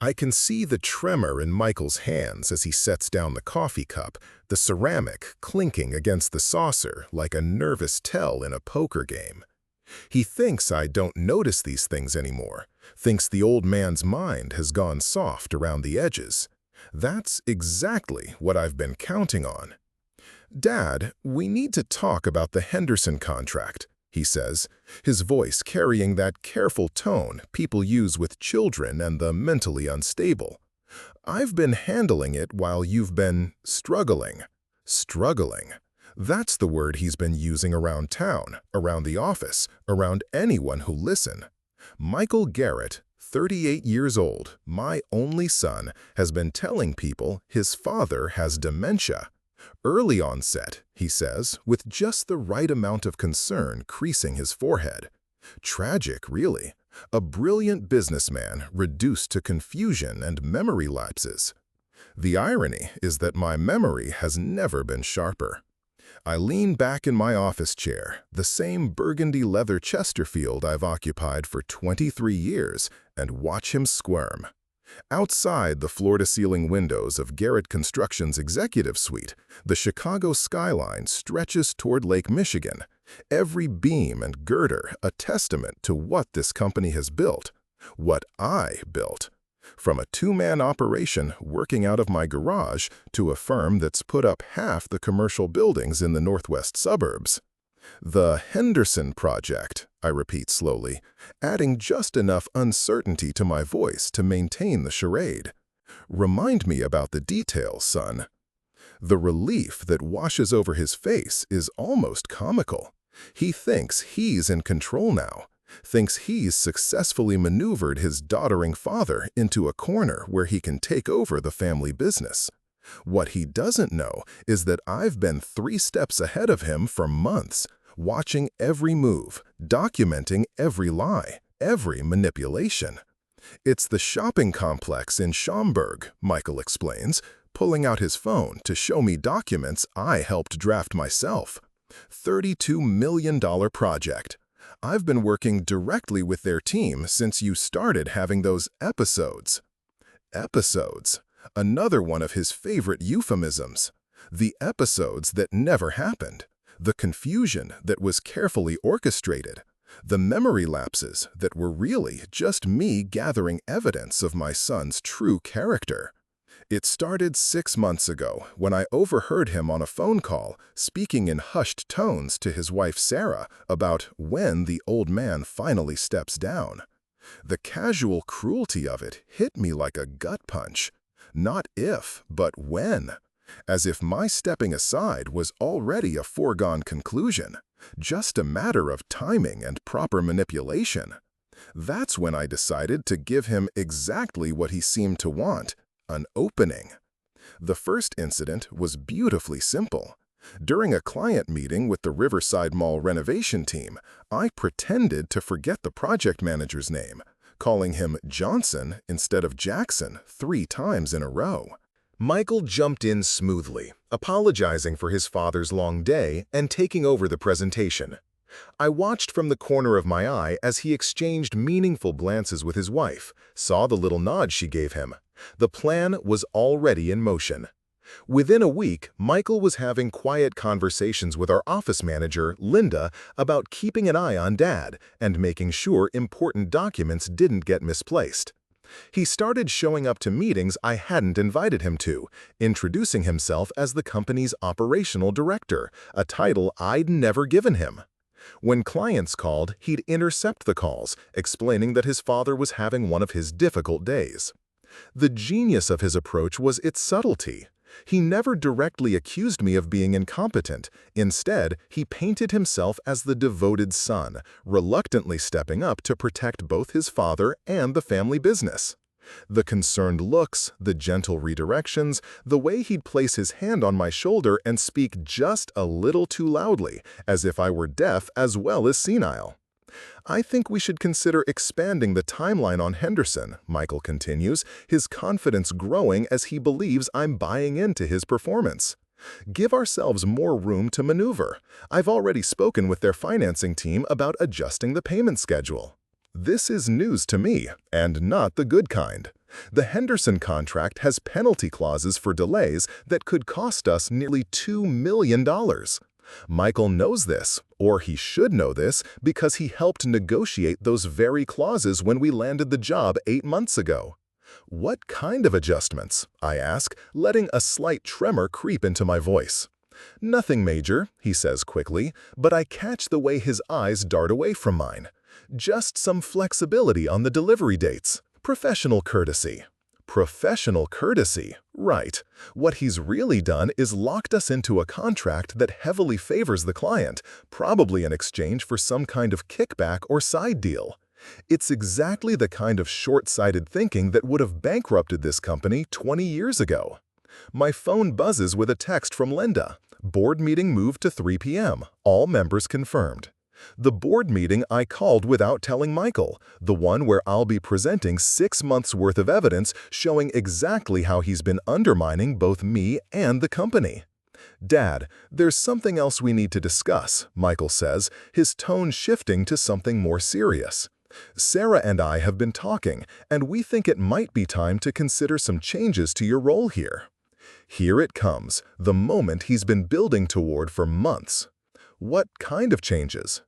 I can see the tremor in Michael's hands as he sets down the coffee cup, the ceramic clinking against the saucer like a nervous tell in a poker game. He thinks I don't notice these things anymore, thinks the old man's mind has gone soft around the edges. That's exactly what I've been counting on. "Dad, we need to talk about the Henderson contract," he says, his voice carrying that careful tone people use with children and the mentally unstable. "I've been handling it while you've been struggling." Struggling. That's the word he's been using around town, around the office, around anyone who'll listen. Michael Garrett, 38 years old, my only son, has been telling people his father has dementia. Early onset, he says, with just the right amount of concern creasing his forehead. Tragic, really. A brilliant businessman reduced to confusion and memory lapses. The irony is that my memory has never been sharper. I lean back in my office chair, the same burgundy leather Chesterfield I've occupied for 23 years, and watch him squirm. Outside the floor-to-ceiling windows of Garrett Construction's executive suite, the Chicago skyline stretches toward Lake Michigan, every beam and girder a testament to what this company has built, what I built. From a two-man operation working out of my garage to a firm that's put up half the commercial buildings in the northwest suburbs. The Henderson Project, I repeat slowly, adding just enough uncertainty to my voice to maintain the charade. Remind me about the details, son. The relief that washes over his face is almost comical. He thinks he's in control now, thinks he's successfully maneuvered his doddering father into a corner where he can take over the family business. What he doesn't know is that I've been 3 steps ahead of him for months, watching every move, documenting every lie, every manipulation. "It's the shopping complex in Schaumburg," Michael explains, pulling out his phone to show me documents I helped draft myself. $32 million project. I've been working directly with their team since you started having those episodes. Episodes. Another one of his favorite euphemisms. The episodes that never happened. The confusion that was carefully orchestrated. The memory lapses that were really just me gathering evidence of my son's true character. It started 6 months ago when I overheard him on a phone call speaking in hushed tones to his wife Sarah about when the old man finally steps down. The casual cruelty of it hit me like a gut punch. Not if, but when. As if my stepping aside was already a foregone conclusion, just a matter of timing and proper manipulation. That's when I decided to give him exactly what he seemed to want, an opening. The first incident was beautifully simple. During a client meeting with the Riverside Mall renovation team, I pretended to forget the project manager's name, calling him Johnson instead of Jackson 3 times in a row. Michael jumped in smoothly, apologizing for his father's long day and taking over the presentation. I watched from the corner of my eye as he exchanged meaningful glances with his wife, saw the little nod she gave him. The plan was already in motion. Within a week, Michael was having quiet conversations with our office manager, Linda, about keeping an eye on Dad and making sure important documents didn't get misplaced. He started showing up to meetings I hadn't invited him to, introducing himself as the company's operational director, a title I'd never given him. When clients called, he'd intercept the calls, explaining that his father was having one of his difficult days. The genius of his approach was its subtlety. He never directly accused me of being incompetent. Instead, he painted himself as the devoted son, reluctantly stepping up to protect both his father and the family business. The concerned looks, the gentle redirections, the way he'd place his hand on my shoulder and speak just a little too loudly, as if I were deaf as well as senile. "I think we should consider expanding the timeline on Henderson," Michael continues, his confidence growing as he believes I'm buying into his performance. "Give ourselves more room to maneuver. I've already spoken with their financing team about adjusting the payment schedule." This is news to me, and not the good kind. The Henderson contract has penalty clauses for delays that could cost us nearly $2 million. Michael knows this, or he should know this, because he helped negotiate those very clauses when we landed the job 8 months ago. "What kind of adjustments?" I ask, letting a slight tremor creep into my voice. "Nothing major," he says quickly, but I catch the way his eyes dart away from mine. "Just some flexibility on the delivery dates. Professional courtesy." Professional courtesy, right. What he's really done is locked us into a contract that heavily favors the client, probably in exchange for some kind of kickback or side deal. It's exactly the kind of short-sighted thinking that would have bankrupted this company 20 years ago. My phone buzzes with a text from Linda. Board meeting moved to 3 p.m. All members confirmed. The board meeting I called without telling Michael, the one where I'll be presenting 6 months' worth of evidence showing exactly how he's been undermining both me and the company. "Dad, there's something else we need to discuss," Michael says, his tone shifting to something more serious. "Sarah and I have been talking, and we think it might be time to consider some changes to your role here." Here it comes, the moment he's been building toward for months. What kind of changes?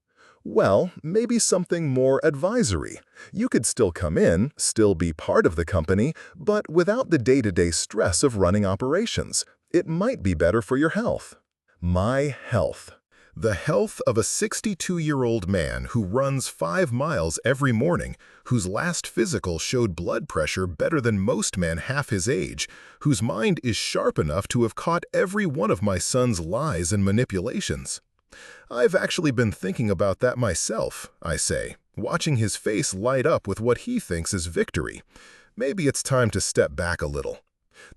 Well, maybe something more advisory. You could still come in, still be part of the company, but without the day-to-day stress of running operations. It might be better for your health. My health. The health of a 62-year-old man who runs 5 miles every morning, whose last physical showed blood pressure better than most men half his age, whose mind is sharp enough to have caught every one of my son's lies and manipulations. "I've actually been thinking about that myself," I say, watching his face light up with what he thinks is victory. "Maybe it's time to step back a little."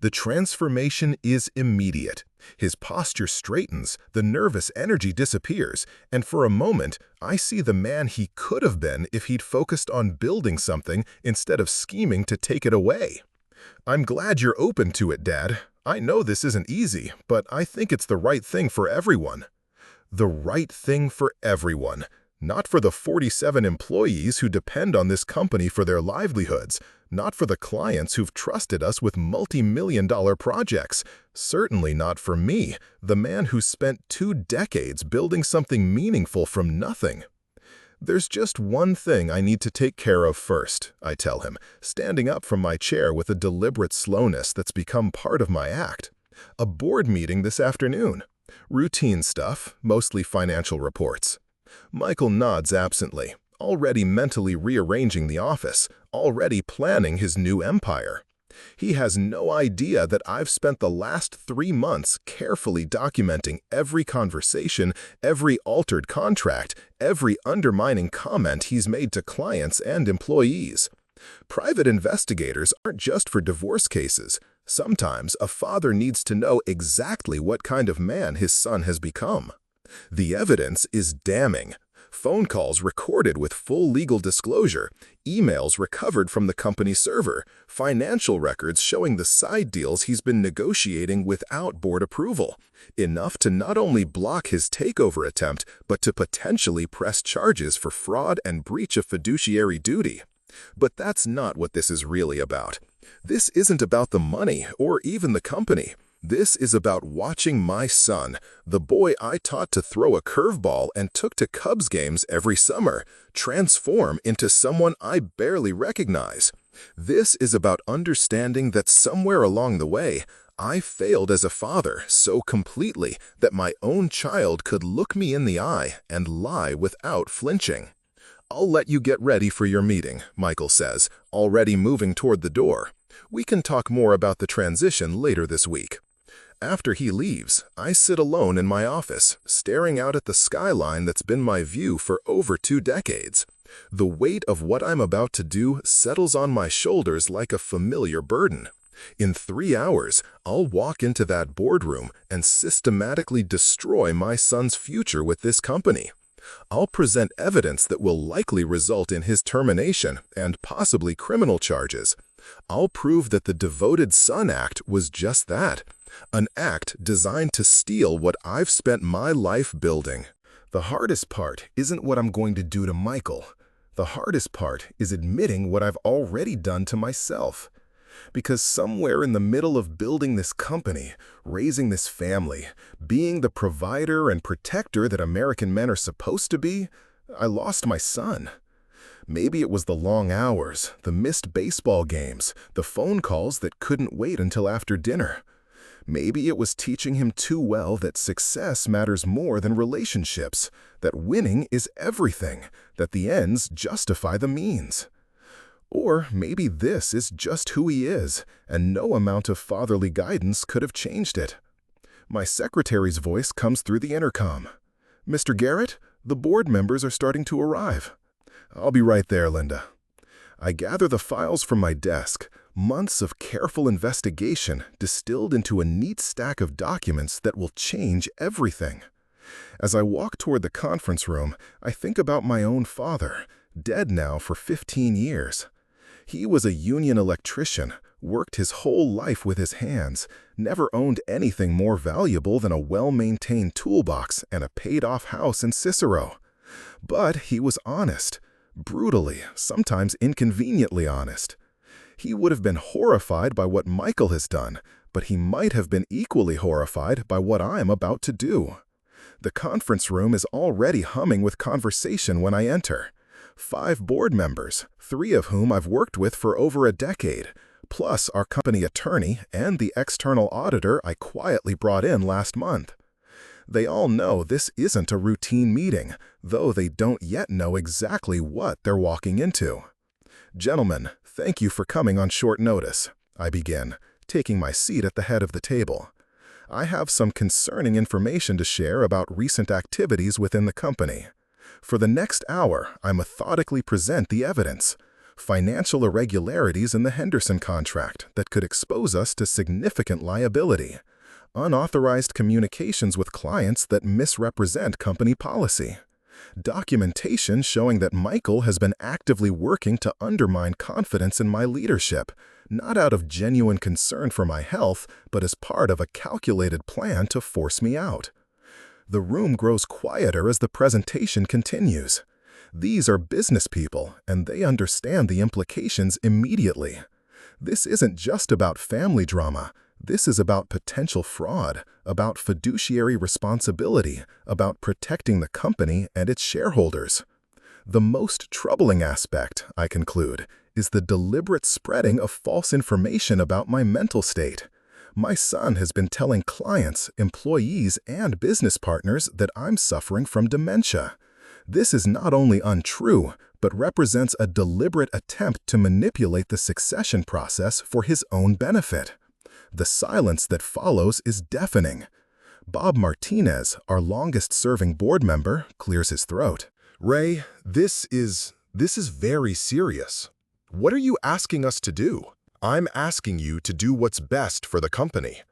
The transformation is immediate. His posture straightens, the nervous energy disappears, and for a moment, I see the man he could have been if he'd focused on building something instead of scheming to take it away. "I'm glad you're open to it, Dad. I know this isn't easy, but I think it's the right thing for everyone." The right thing for everyone. Not for the 47 employees who depend on this company for their livelihoods. Not for the clients who've trusted us with multi-million-dollar projects. Certainly not for me, the man who spent 2 decades building something meaningful from nothing. "There's just one thing I need to take care of first," I tell him, standing up from my chair with a deliberate slowness that's become part of my act. "A board meeting this afternoon. Routine stuff, mostly financial reports." Michael nods absently, already mentally rearranging the office, already planning his new empire. He has no idea that I've spent the last 3 months carefully documenting every conversation, every altered contract, every undermining comment he's made to clients and employees. Private investigators aren't just for divorce cases. Sometimes a father needs to know exactly what kind of man his son has become. The evidence is damning. Phone calls recorded with full legal disclosure, emails recovered from the company server, financial records showing the side deals he's been negotiating without board approval. Enough to not only block his takeover attempt, but to potentially press charges for fraud and breach of fiduciary duty. But that's not what this is really about. This isn't about the money or even the company. This is about watching my son, the boy I taught to throw a curveball and took to Cubs games every summer, transform into someone I barely recognize. This is about understanding that somewhere along the way, I failed as a father so completely that my own child could look me in the eye and lie without flinching. "I'll let you get ready for your meeting," Michael says, already moving toward the door. "We can talk more about the transition later this week." After he leaves, I sit alone in my office, staring out at the skyline that's been my view for over 2 decades. The weight of what I'm about to do settles on my shoulders like a familiar burden. In 3 hours, I'll walk into that boardroom and systematically destroy my son's future with this company. I'll present evidence that will likely result in his termination and possibly criminal charges. I'll prove that the Devoted Son Act was just that, an act designed to steal what I've spent my life building. The hardest part isn't what I'm going to do to Michael. The hardest part is admitting what I've already done to myself. Because somewhere in the middle of building this company, raising this family, being the provider and protector that American men are supposed to be, I lost my son. Maybe it was the long hours, the missed baseball games, the phone calls that couldn't wait until after dinner. Maybe it was teaching him too well that success matters more than relationships, that winning is everything, that the ends justify the means. Or maybe this is just who he is, and no amount of fatherly guidance could have changed it. My secretary's voice comes through the intercom. "Mr. Garrett, the board members are starting to arrive." "I'll be right there, Linda." I gather the files from my desk, months of careful investigation distilled into a neat stack of documents that will change everything. As I walk toward the conference room, I think about my own father, dead now for 15 years. He was a union electrician, worked his whole life with his hands, never owned anything more valuable than a well-maintained toolbox and a paid-off house in Cicero. But he was honest, brutally, sometimes inconveniently honest. He would have been horrified by what Michael has done, but he might have been equally horrified by what I'm about to do. The conference room is already humming with conversation when I enter. 5 board members, 3 of whom I've worked with for over a decade, plus our company attorney and the external auditor I quietly brought in last month. They all know this isn't a routine meeting, though they don't yet know exactly what they're walking into. "Gentlemen, thank you for coming on short notice," I begin, taking my seat at the head of the table. I have some concerning information to share about recent activities within the company. For the next hour, I methodically present the evidence. Financial irregularities in the Henderson contract that could expose us to significant liability. Unauthorized communications with clients that misrepresent company policy. Documentation showing that Michael has been actively working to undermine confidence in my leadership, not out of genuine concern for my health, but as part of a calculated plan to force me out. The room grows quieter as the presentation continues. These are business people, and they understand the implications immediately. This isn't just about family drama. This is about potential fraud, about fiduciary responsibility, about protecting the company and its shareholders. The most troubling aspect, I conclude, is the deliberate spreading of false information about my mental state. My son has been telling clients, employees, and business partners that I'm suffering from dementia. This is not only untrue, but represents a deliberate attempt to manipulate the succession process for his own benefit. The silence that follows is deafening. Bob Martinez, our longest-serving board member, clears his throat. "Ray, this is very serious. What are you asking us to do?" "I'm asking you to do what's best for the company.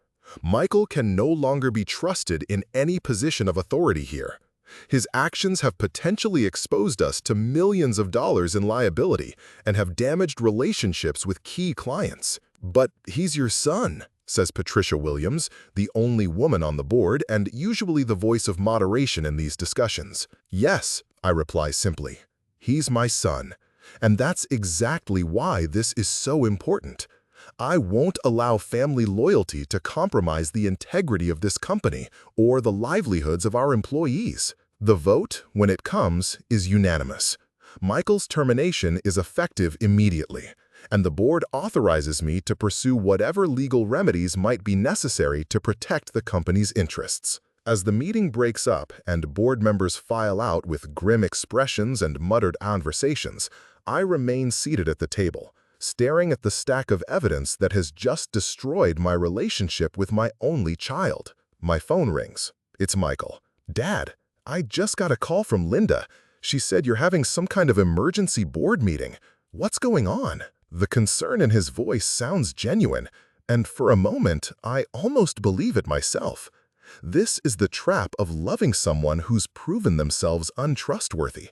Michael can no longer be trusted in any position of authority here. His actions have potentially exposed us to millions of dollars in liability and have damaged relationships with key clients." "But he's your son," says Patricia Williams, the only woman on the board and usually the voice of moderation in these discussions. "Yes," I reply simply. "He's my son. And that's exactly why this is so important. I won't allow family loyalty to compromise the integrity of this company or the livelihoods of our employees." The vote, when it comes, is unanimous. Michael's termination is effective immediately, and the board authorizes me to pursue whatever legal remedies might be necessary to protect the company's interests. As the meeting breaks up and board members file out with grim expressions and muttered conversations, I remain seated at the table, staring at the stack of evidence that has just destroyed my relationship with my only child. My phone rings. It's Michael. "Dad, I just got a call from Linda. She said you're having some kind of emergency board meeting. What's going on?" The concern in his voice sounds genuine, and for a moment, I almost believe it myself. This is the trap of loving someone who's proven themselves untrustworthy.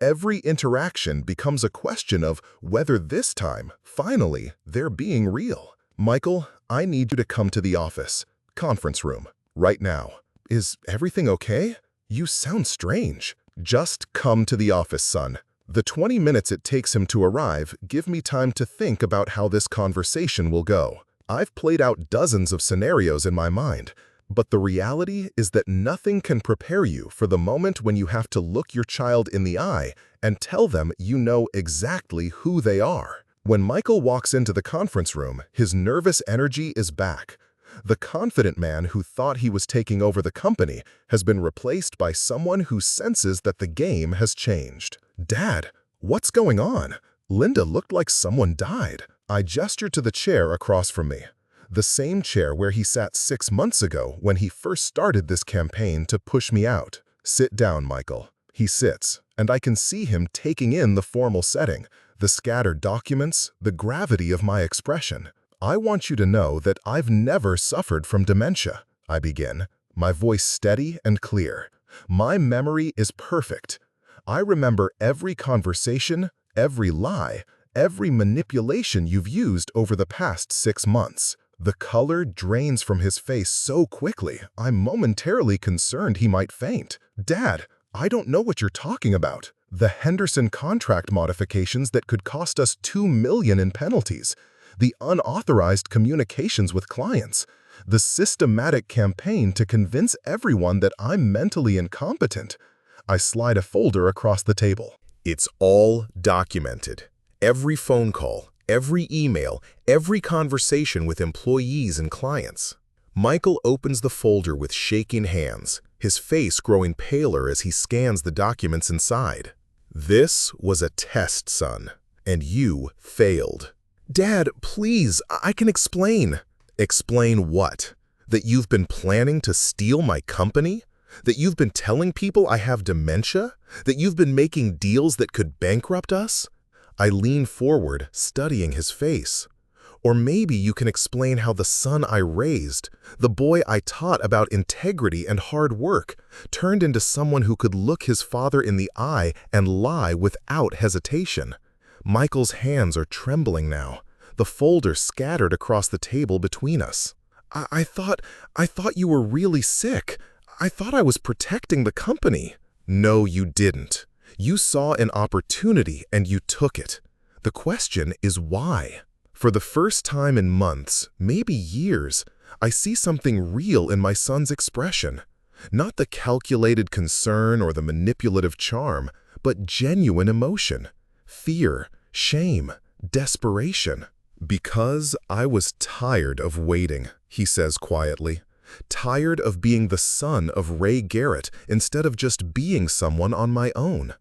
Every interaction becomes a question of whether this time, finally, they're being real. "Michael, I need you to come to the office. Conference room. Right now." "Is everything okay? You sound strange." "Just come to the office, son. The 20 minutes it takes him to arrive give me time to think about how this conversation will go. I've played out dozens of scenarios in my mind, but the reality is that nothing can prepare you for the moment when you have to look your child in the eye and tell them you know exactly who they are. When Michael walks into the conference room, his nervous energy is back. The confident man who thought he was taking over the company has been replaced by someone who senses that the game has changed. "Dad, what's going on?" Linda looked like someone died. I gestured to the chair across from me. The same chair where he sat 6 months ago when he first started this campaign to push me out. "Sit down, Michael." He sits, and I can see him taking in the formal setting, the scattered documents, the gravity of my expression. "I want you to know that I've never suffered from dementia," I begin, my voice steady and clear. "My memory is perfect. I remember every conversation, every lie, every manipulation you've used over the past 6 months. The color drains from his face so quickly, I'm momentarily concerned he might faint. "Dad, I don't know what you're talking about. The Henderson contract modifications that could cost us $2 million in penalties, the unauthorized communications with clients, the systematic campaign to convince everyone that I'm mentally incompetent." I slide a folder across the table. "It's all documented. Every phone call, every email, every conversation with employees and clients." Michael opens the folder with shaking hands, his face growing paler as he scans the documents inside. "This was a test, son, and you failed." "Dad, please, I can explain." "Explain what? That you've been planning to steal my company? That you've been telling people I have dementia? That you've been making deals that could bankrupt us?" I lean forward, studying his face. "Or maybe you can explain how the son I raised, the boy I taught about integrity and hard work, turned into someone who could look his father in the eye and lie without hesitation." Michael's hands are trembling now, the folder scattered across the table between us. I thought you were really sick. I thought I was protecting the company." "No, you didn't. You saw an opportunity and you took it. The question is why?" For the first time in months, maybe years, I see something real in my son's expression. Not the calculated concern or the manipulative charm, but genuine emotion. Fear, shame, desperation. "Because I was tired of waiting," he says quietly. "Tired of being the son of Ray Garrett instead of just being someone on my own.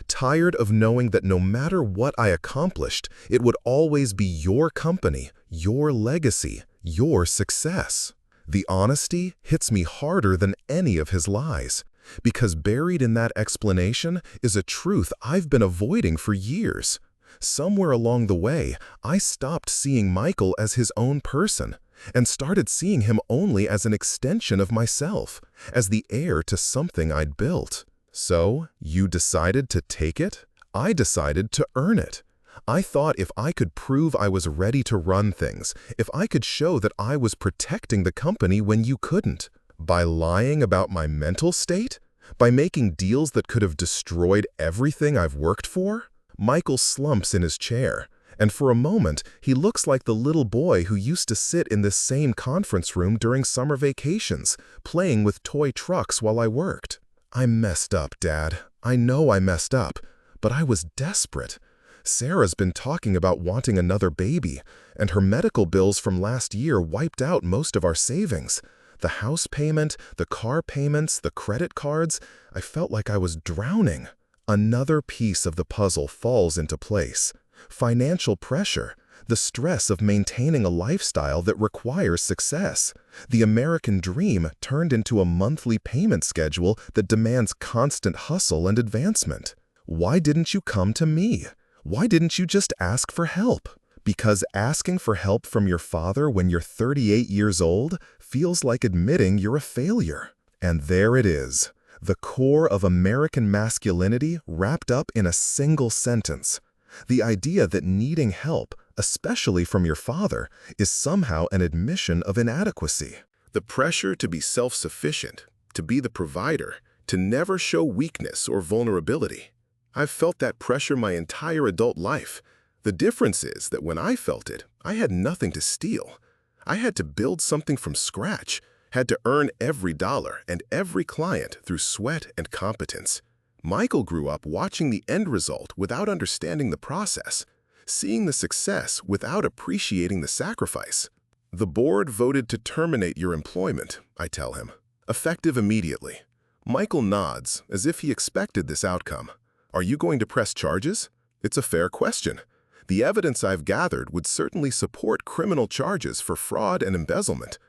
Tired of knowing that no matter what I accomplished, it would always be your company, your legacy, your success." The honesty hits me harder than any of his lies, because buried in that explanation is a truth I've been avoiding for years. Somewhere along the way, I stopped seeing Michael as his own person and started seeing him only as an extension of myself, as the heir to something I'd built. "So, you decided to take it? I decided to earn it. I thought if I could prove I was ready to run things, if I could show that I was protecting the company when you couldn't, by lying about my mental state, by making deals that could have destroyed everything I've worked for." Michael slumps in his chair, and for a moment he looks like the little boy who used to sit in this same conference room during summer vacations, playing with toy trucks while I worked. "I messed up, Dad. I know I messed up, but I was desperate. Sarah's been talking about wanting another baby, and her medical bills from last year wiped out most of our savings. The house payment, the car payments, the credit cards, I felt like I was drowning." Another piece of the puzzle falls into place. Financial pressure, the stress of maintaining a lifestyle that requires success. The American dream turned into a monthly payment schedule that demands constant hustle and advancement. Why didn't you come to me? Why didn't you just ask for help? Because asking for help from your father when you're 38 years old feels like admitting you're a failure. And there it is, the core of American masculinity wrapped up in a single sentence. The idea that needing help, especially from your father, is somehow an admission of inadequacy. The pressure to be self-sufficient, to be the provider, to never show weakness or vulnerability. I've felt that pressure my entire adult life. The difference is that when I felt it, I had nothing to steal. I had to build something from scratch, had to earn every dollar and every client through sweat and competence. Michael grew up watching the end result without understanding the process, seeing the success without appreciating the sacrifice. The board voted to terminate your employment, I tell him, effective immediately. Michael nods, as if he expected this outcome. Are you going to press charges? It's a fair question. The evidence I've gathered would certainly support criminal charges for fraud and embezzlement.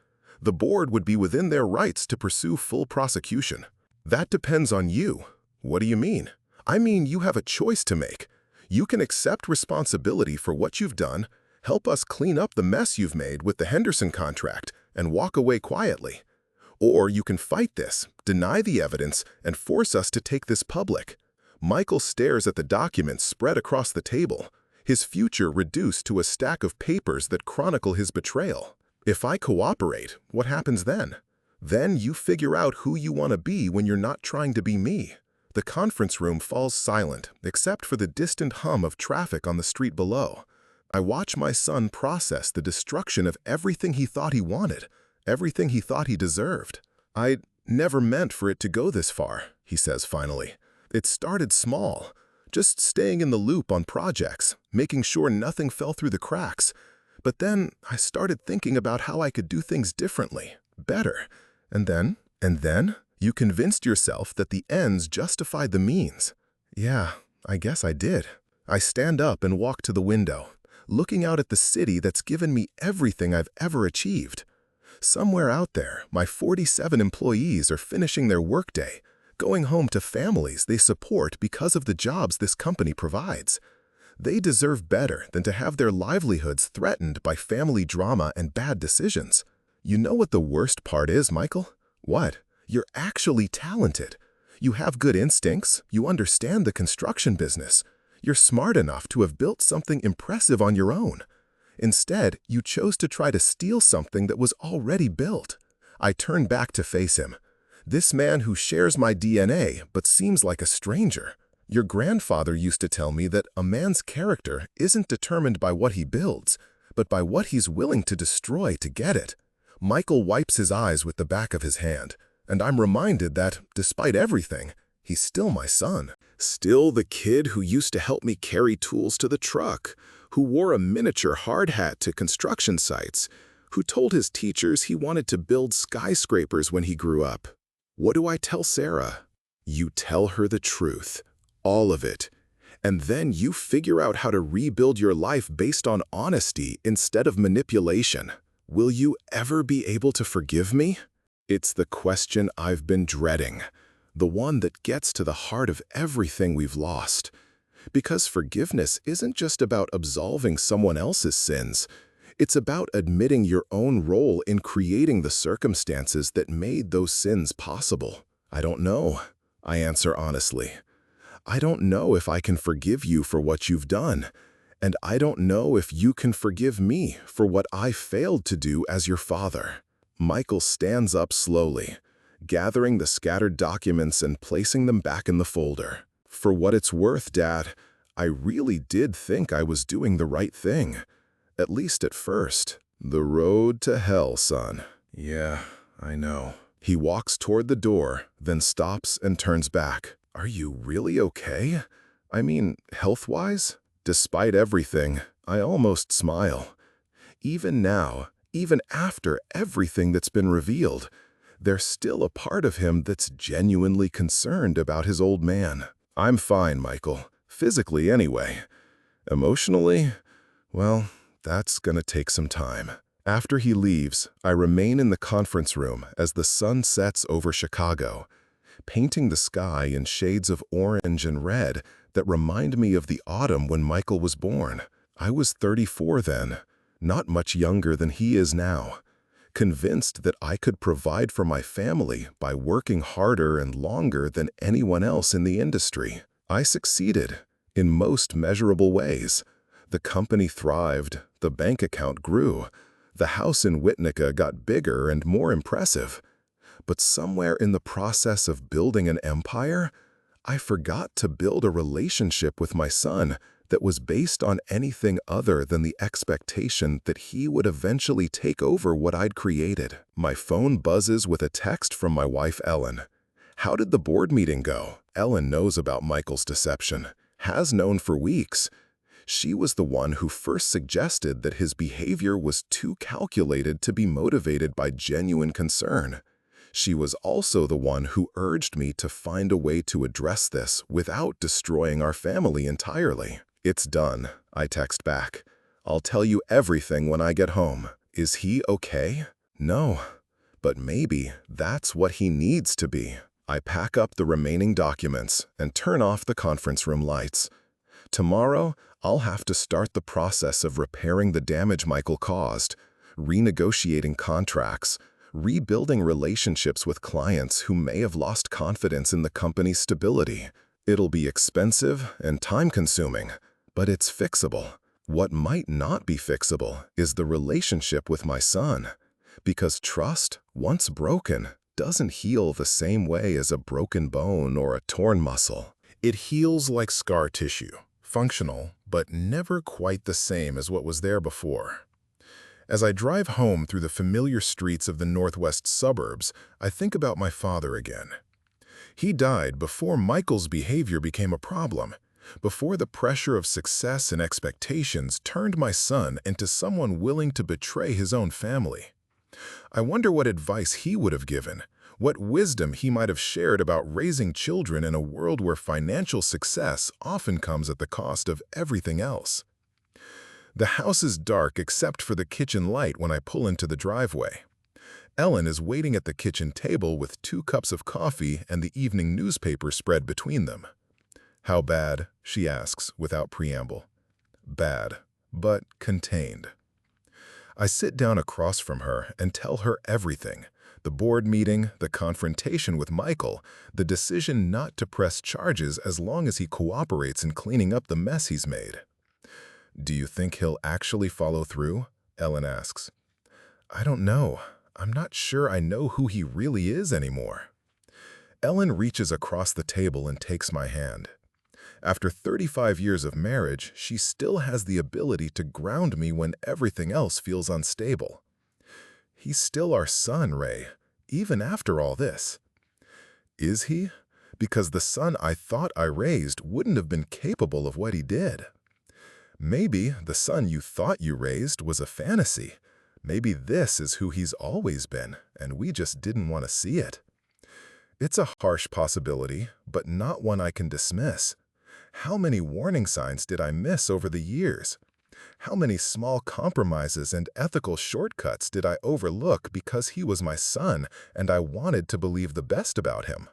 The board would be within their rights to pursue full prosecution. That depends on you. What do you mean? I mean you have a choice to make. You can accept responsibility for what you've done, help us clean up the mess you've made with the Henderson contract, and walk away quietly. Or you can fight this, deny the evidence, and force us to take this public. Michael stares at the documents spread across the table, his future reduced to a stack of papers that chronicle his betrayal. If I cooperate, what happens then? Then you figure out who you want to be when you're not trying to be me. The conference room falls silent, except for the distant hum of traffic on the street below. I watch my son process the destruction of everything he thought he wanted, everything he thought he deserved. I never meant for it to go this far, he says finally. It started small, just staying in the loop on projects, making sure nothing fell through the cracks. But then I started thinking about how I could do things differently, better. And then, you convinced yourself that the ends justified the means. Yeah, I guess I did. I stand up and walk to the window, looking out at the city that's given me everything I've ever achieved. Somewhere out there, my 47 employees are finishing their workday, going home to families they support because of the jobs this company provides. They deserve better than to have their livelihoods threatened by family drama and bad decisions. You know what the worst part is, Michael? What? You're actually talented. You have good instincts, you understand the construction business. You're smart enough to have built something impressive on your own. Instead, you chose to try to steal something that was already built. I turn back to face him. This man who shares my DNA but seems like a stranger. Your grandfather used to tell me that a man's character isn't determined by what he builds, but by what he's willing to destroy to get it. Michael wipes his eyes with the back of his hand, and I'm reminded that, despite everything, he's still my son. Still the kid who used to help me carry tools to the truck, who wore a miniature hard hat to construction sites, who told his teachers he wanted to build skyscrapers when he grew up. What do I tell Sarah? You tell her the truth, all of it, and then you figure out how to rebuild your life based on honesty instead of manipulation. Will you ever be able to forgive me? It's the question I've been dreading, the one that gets to the heart of everything we've lost. Because forgiveness isn't just about absolving someone else's sins. It's about admitting your own role in creating the circumstances that made those sins possible. I don't know, I answer honestly. I don't know if I can forgive you for what you've done, and I don't know if you can forgive me for what I failed to do as your father. Michael stands up slowly, gathering the scattered documents and placing them back in the folder. For what it's worth, Dad, I really did think I was doing the right thing. At least at first. The road to hell, son. Yeah, I know. He walks toward the door, then stops and turns back. Are you really okay? I mean, health-wise? Despite everything, I almost smile. Even now, even after everything that's been revealed, there's still a part of him that's genuinely concerned about his old man. I'm fine, Michael. Physically, anyway. Emotionally, well, that's gonna take some time. After he leaves, I remain in the conference room as the sun sets over Chicago, painting the sky in shades of orange and red that remind me of the autumn when Michael was born. I was 34 then, not much younger than he is now, convinced that I could provide for my family by working harder and longer than anyone else in the industry. I succeeded, in most measurable ways. The company thrived, the bank account grew, the house in Whitnaka got bigger and more impressive. But somewhere in the process of building an empire, I forgot to build a relationship with my son that was based on anything other than the expectation that he would eventually take over what I'd created. My phone buzzes with a text from my wife, Ellen. How did the board meeting go? Ellen knows about Michael's deception, has known for weeks. She was the one who first suggested that his behavior was too calculated to be motivated by genuine concern. She was also the one who urged me to find a way to address this without destroying our family entirely. It's done, I text back. I'll tell you everything when I get home. Is he okay? No, but maybe that's what he needs to be. I pack up the remaining documents and turn off the conference room lights. Tomorrow, I'll have to start the process of repairing the damage Michael caused, renegotiating contracts, rebuilding relationships with clients who may have lost confidence in the company's stability. It'll be expensive and time-consuming, but it's fixable. What might not be fixable is the relationship with my son, because trust, once broken, doesn't heal the same way as a broken bone or a torn muscle. It heals like scar tissue, functional, but never quite the same as what was there before. As I drive home through the familiar streets of the northwest suburbs, I think about my father again. He died before Michael's behavior became a problem, before the pressure of success and expectations turned my son into someone willing to betray his own family. I wonder what advice he would have given, what wisdom he might have shared about raising children in a world where financial success often comes at the cost of everything else. The house is dark except for the kitchen light when I pull into the driveway. Ellen is waiting at the kitchen table with 2 cups of coffee and the evening newspaper spread between them. "How bad?" she asks without preamble. "Bad, but contained." I sit down across from her and tell her everything: the board meeting, the confrontation with Michael, the decision not to press charges as long as he cooperates in cleaning up the mess he's made. "Do you think he'll actually follow through?" Ellen asks. "I don't know. I'm not sure I know who he really is anymore." Ellen reaches across the table and takes my hand. After 35 years of marriage, she still has the ability to ground me when everything else feels unstable. "He's still our son, Ray, even after all this." "Is he? Because the son I thought I raised wouldn't have been capable of what he did." "Maybe the son you thought you raised was a fantasy. Maybe this is who he's always been, and we just didn't want to see it." It's a harsh possibility, but not one I can dismiss. How many warning signs did I miss over the years? How many small compromises and ethical shortcuts did I overlook because he was my son and I wanted to believe the best about him?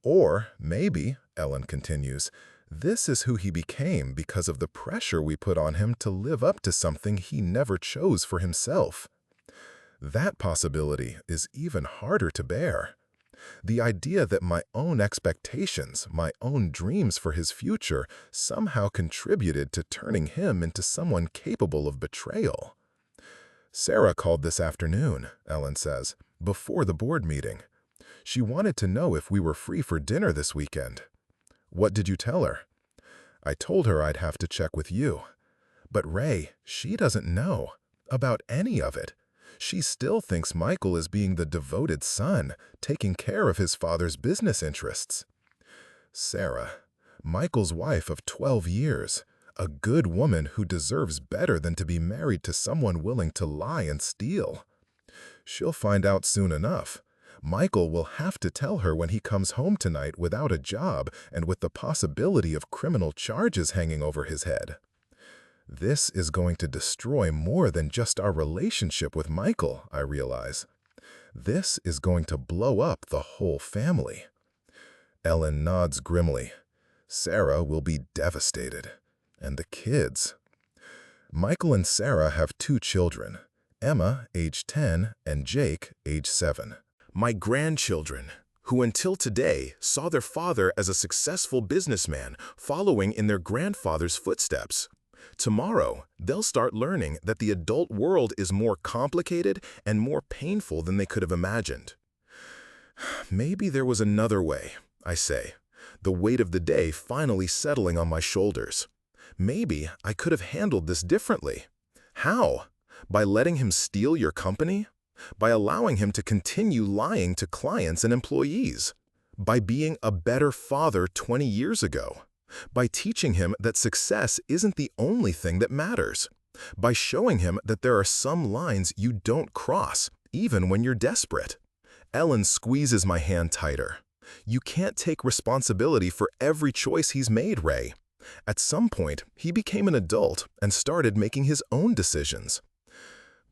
Or maybe, Ellen continues, this is who he became because of the pressure we put on him to live up to something he never chose for himself. That possibility is even harder to bear. The idea that my own expectations, my own dreams for his future, somehow contributed to turning him into someone capable of betrayal. "Sarah called this afternoon," Ellen says, "before the board meeting. She wanted to know if we were free for dinner this weekend." "What did you tell her?" "I told her I'd have to check with you." "But Ray, she doesn't know about any of it. She still thinks Michael is being the devoted son, taking care of his father's business interests." "Sarah, Michael's wife of 12 years, a good woman who deserves better than to be married to someone willing to lie and steal. She'll find out soon enough. Michael will have to tell her when he comes home tonight without a job and with the possibility of criminal charges hanging over his head. This is going to destroy more than just our relationship with Michael, I realize. This is going to blow up the whole family." Ellen nods grimly. "Sarah will be devastated. And the kids." Michael and Sarah have 2 children, Emma, age 10, and Jake, age 7. My grandchildren, who until today saw their father as a successful businessman following in their grandfather's footsteps. Tomorrow, they'll start learning that the adult world is more complicated and more painful than they could have imagined. Maybe there was another way, I say. the weight of the day finally settling on my shoulders. Maybe I could have handled this differently. How? By letting him steal your company? By allowing him to continue lying to clients and employees? By being a better father 20 years ago? By teaching him that success isn't the only thing that matters? By showing him that there are some lines you don't cross, even when you're desperate? Ellen squeezes my hand tighter. You can't take responsibility for every choice he's made, Ray. At some point, he became an adult and started making his own decisions.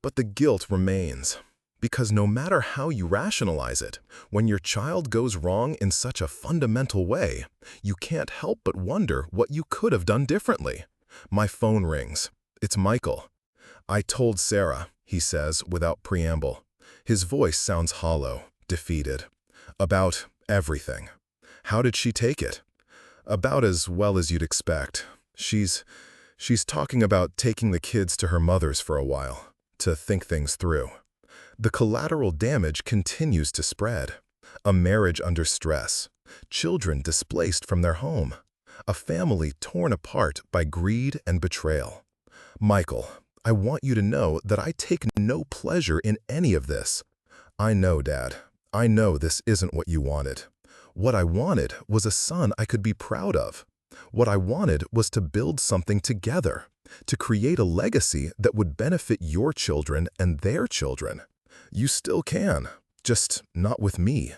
But the guilt remains. Because no matter how you rationalize it, when your child goes wrong in such a fundamental way, you can't help but wonder what you could have done differently. My phone rings. It's Michael. "I told Sarah," he says without preamble. His voice sounds hollow, defeated. "About everything." "How did she take it?" "About as well as you'd expect. She's talking about taking the kids to her mother's for a while, to think things through." The collateral damage continues to spread. A marriage under stress, children displaced from their home, a family torn apart by greed and betrayal. "Michael, I want you to know that I take no pleasure in any of this." "I know, Dad. I know this isn't what you wanted. What I wanted was a son I could be proud of. What I wanted was to build something together, to create a legacy that would benefit your children and their children. You still can, just not with me."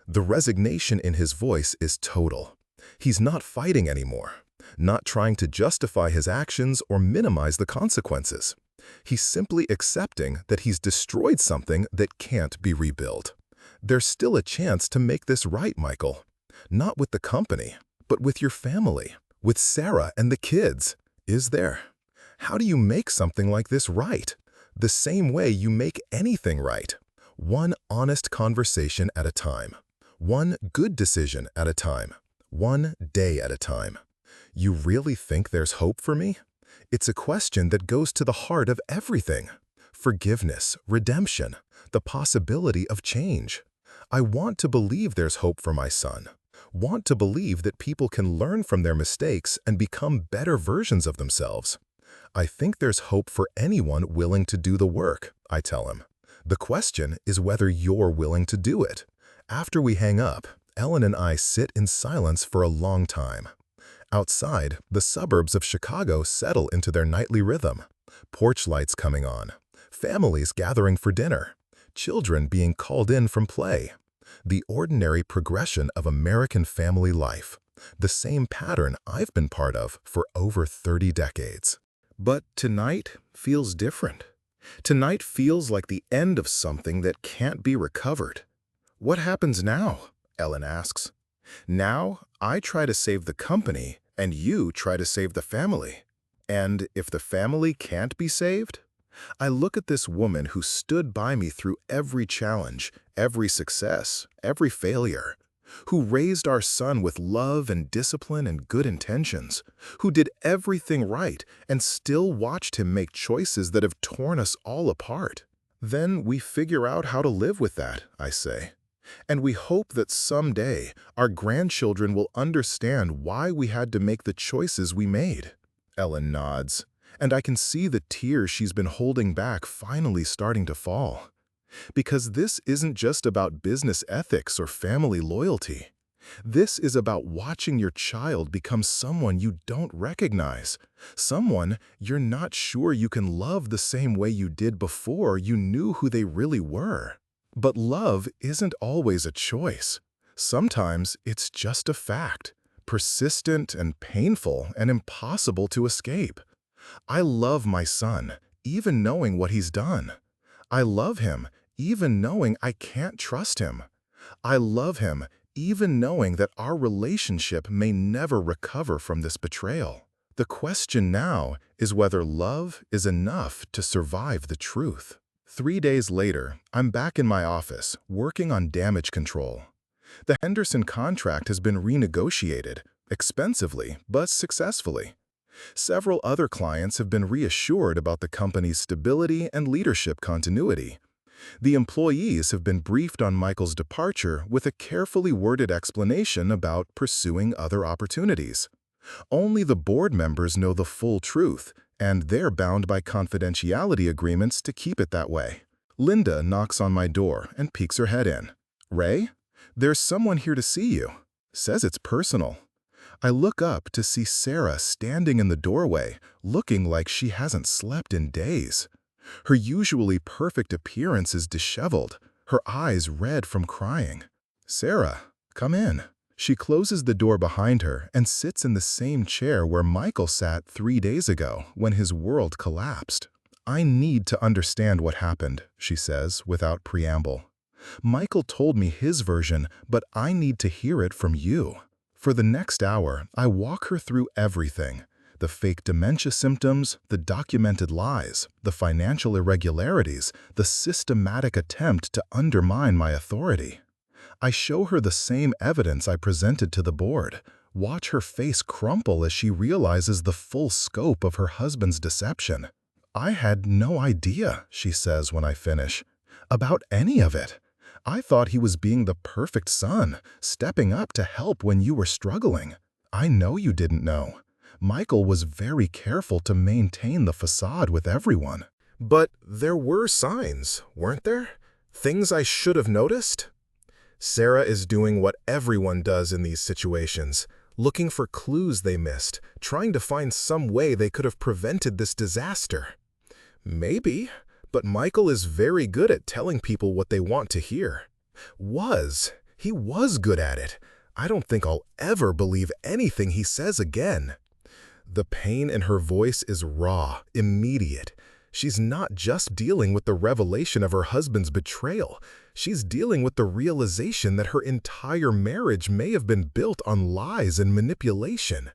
The resignation in his voice is total. He's not fighting anymore, not trying to justify his actions or minimize the consequences. He's simply accepting that he's destroyed something that can't be rebuilt. There's still a chance to make this right, Michael. Not with the company, but with your family, with Sarah and the kids. Is there? How do you make something like this right? The same way you make anything right. One honest conversation at a time. One good decision at a time. One day at a time. You really think there's hope for me? It's a question that goes to the heart of everything. Forgiveness, redemption, the possibility of change. I want to believe there's hope for my son. Want to believe that people can learn from their mistakes and become better versions of themselves. I think there's hope for anyone willing to do the work, I tell him. The question is whether you're willing to do it. After we hang up, Ellen and I sit in silence for a long time. Outside, the suburbs of Chicago settle into their nightly rhythm. Porch lights coming on. Families gathering for dinner. Children being called in from play. The ordinary progression of American family life. The same pattern I've been part of for over 30 decades. But tonight feels different. Tonight feels like the end of something that can't be recovered. "What happens now?" Ellen asks. "Now I try to save the company and you try to save the family. And if the family can't be saved?" I look at this woman who stood by me through every challenge, every success, every failure, who raised our son with love and discipline and good intentions, who did everything right and still watched him make choices that have torn us all apart. Then we figure out how to live with that, I say. And we hope that someday our grandchildren will understand why we had to make the choices we made. Ellen nods, and I can see the tears she's been holding back finally starting to fall. Because this isn't just about business ethics or family loyalty. This is about watching your child become someone you don't recognize, someone you're not sure you can love the same way you did before you knew who they really were. But love isn't always a choice. Sometimes it's just a fact, persistent and painful and impossible to escape. I love my son, even knowing what he's done. I love him, even knowing I can't trust him. I love him, even knowing that our relationship may never recover from this betrayal. The question now is whether love is enough to survive the truth. 3 days later, I'm back in my office, working on damage control. The Henderson contract has been renegotiated, expensively but successfully. Several other clients have been reassured about the company's stability and leadership continuity. The employees have been briefed on Michael's departure with a carefully worded explanation about pursuing other opportunities. Only the board members know the full truth, and they're bound by confidentiality agreements to keep it that way. Linda knocks on my door and peeks her head in. "Ray, there's someone here to see you. Says it's personal." I look up to see Sarah standing in the doorway, looking like she hasn't slept in days. Her usually perfect appearance is disheveled, her eyes red from crying. "Sarah, come in." She closes the door behind her and sits in the same chair where Michael sat 3 days ago when his world collapsed. "I need to understand what happened," she says without preamble. "Michael told me his version, but I need to hear it from you." For the next hour, I walk her through everything. The fake dementia symptoms, the documented lies, the financial irregularities, the systematic attempt to undermine my authority. I show her the same evidence I presented to the board. Watch her face crumple as she realizes the full scope of her husband's deception. "I had no idea," she says when I finish, "about any of it. I thought he was being the perfect son, stepping up to help when you were struggling. I know you didn't know. Michael was very careful to maintain the facade with everyone." "But there were signs, weren't there? Things I should have noticed?" Sarah is doing what everyone does in these situations, looking for clues they missed, trying to find some way they could have prevented this disaster. "Maybe, but Michael is very good at telling people what they want to hear. He was good at it. I don't think I'll ever believe anything he says again." The pain in her voice is raw, immediate. She's not just dealing with the revelation of her husband's betrayal. She's dealing with the realization that her entire marriage may have been built on lies and manipulation.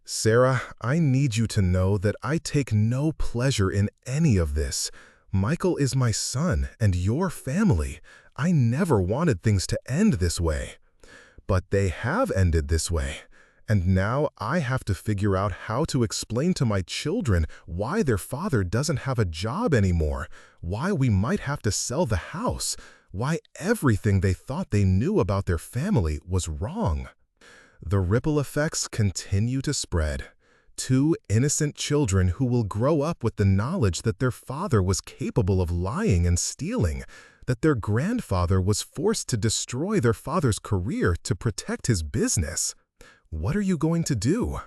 "Sarah, I need you to know that I take no pleasure in any of this. Michael is my son and your family. I never wanted things to end this way. But they have ended this way. And now I have to figure out how to explain to my children why their father doesn't have a job anymore, why we might have to sell the house, why everything they thought they knew about their family was wrong." The ripple effects continue to spread. 2 innocent children who will grow up with the knowledge that their father was capable of lying and stealing, that their grandfather was forced to destroy their father's career to protect his business. What are you going to do?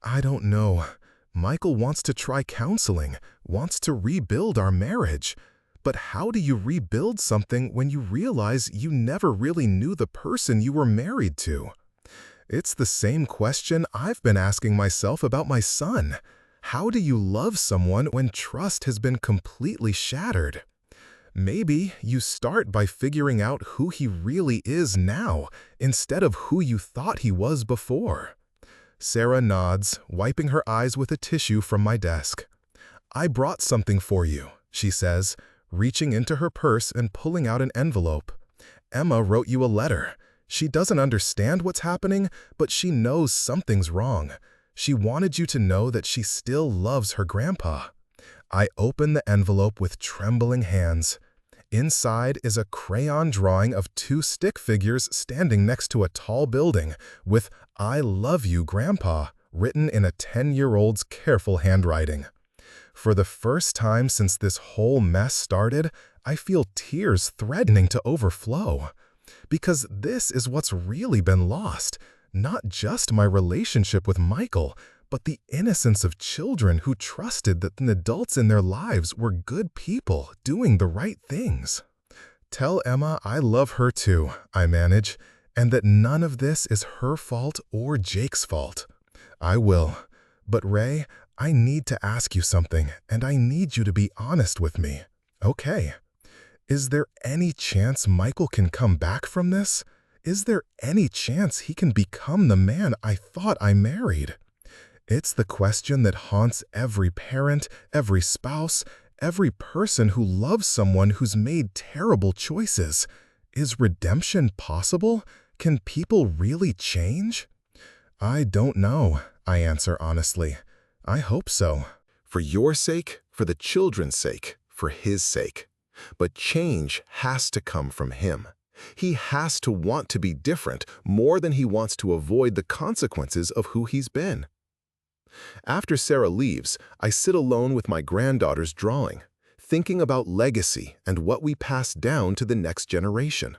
"I don't know. Michael wants to try counseling, wants to rebuild our marriage. But how do you rebuild something when you realize you never really knew the person you were married to?" It's the same question I've been asking myself about my son. How do you love someone when trust has been completely shattered? Maybe you start by figuring out who he really is now, instead of who you thought he was before. Sarah nods, wiping her eyes with a tissue from my desk. "I brought something for you," she says, reaching into her purse and pulling out an envelope. "Emma wrote you a letter. She doesn't understand what's happening, but she knows something's wrong. She wanted you to know that she still loves her grandpa." I open the envelope with trembling hands. Inside is a crayon drawing of 2 stick figures standing next to a tall building with "I love you, Grandpa," written in a 10-year-old's careful handwriting. For the first time since this whole mess started, I feel tears threatening to overflow. Because this is what's really been lost, not just my relationship with Michael, but the innocence of children who trusted that the adults in their lives were good people doing the right things. "Tell Emma I love her too," I manage, "and that none of this is her fault or Jake's fault." "I will. But Ray, I need to ask you something, and I need you to be honest with me." "Okay. Is there any chance Michael can come back from this? Is there any chance he can become the man I thought I married?" It's the question that haunts every parent, every spouse, every person who loves someone who's made terrible choices. Is redemption possible? Can people really change? "I don't know," I answer honestly. "I hope so." For your sake, for the children's sake, for his sake. But change has to come from him. He has to want to be different more than he wants to avoid the consequences of who he's been. After Sarah leaves, I sit alone with my granddaughter's drawing, thinking about legacy and what we pass down to the next generation.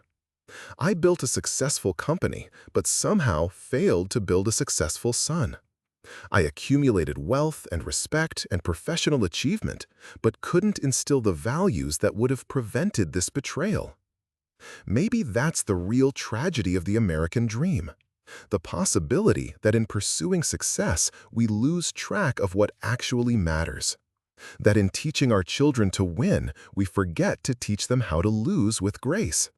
I built a successful company, but somehow failed to build a successful son. I accumulated wealth and respect and professional achievement, but couldn't instill the values that would have prevented this betrayal. Maybe that's the real tragedy of the American dream. The possibility that in pursuing success, we lose track of what actually matters. That in teaching our children to win, we forget to teach them how to lose with grace.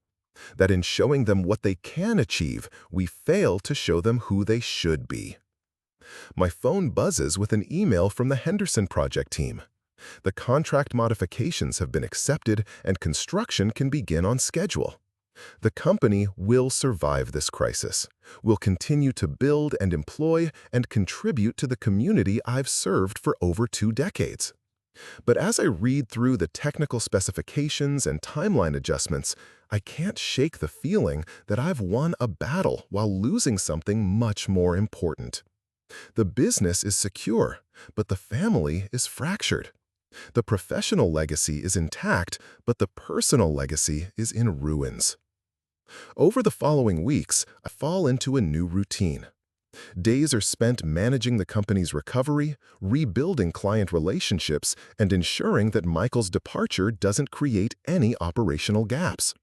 That in showing them what they can achieve, we fail to show them who they should be. My phone buzzes with an email from the Henderson Project team. The contract modifications have been accepted and construction can begin on schedule. The company will survive this crisis, will continue to build and employ and contribute to the community I've served for over 2 decades. But as I read through the technical specifications and timeline adjustments, I can't shake the feeling that I've won a battle while losing something much more important. The business is secure, but the family is fractured. The professional legacy is intact, but the personal legacy is in ruins. Over the following weeks, I fall into a new routine. Days are spent managing the company's recovery, rebuilding client relationships, and ensuring that Michael's departure doesn't create any operational gaps.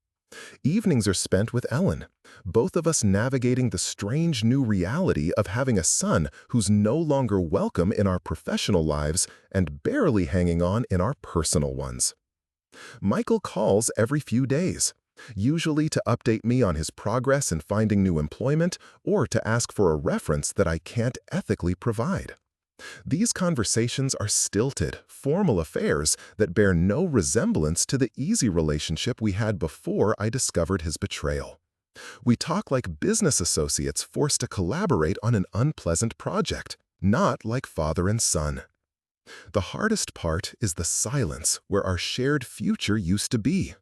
Evenings are spent with Ellen, both of us navigating the strange new reality of having a son who's no longer welcome in our professional lives and barely hanging on in our personal ones. Michael calls every few days, usually to update me on his progress in finding new employment or to ask for a reference that I can't ethically provide. These conversations are stilted, formal affairs that bear no resemblance to the easy relationship we had before I discovered his betrayal. We talk like business associates forced to collaborate on an unpleasant project, not like father and son. The hardest part is the silence where our shared future used to be.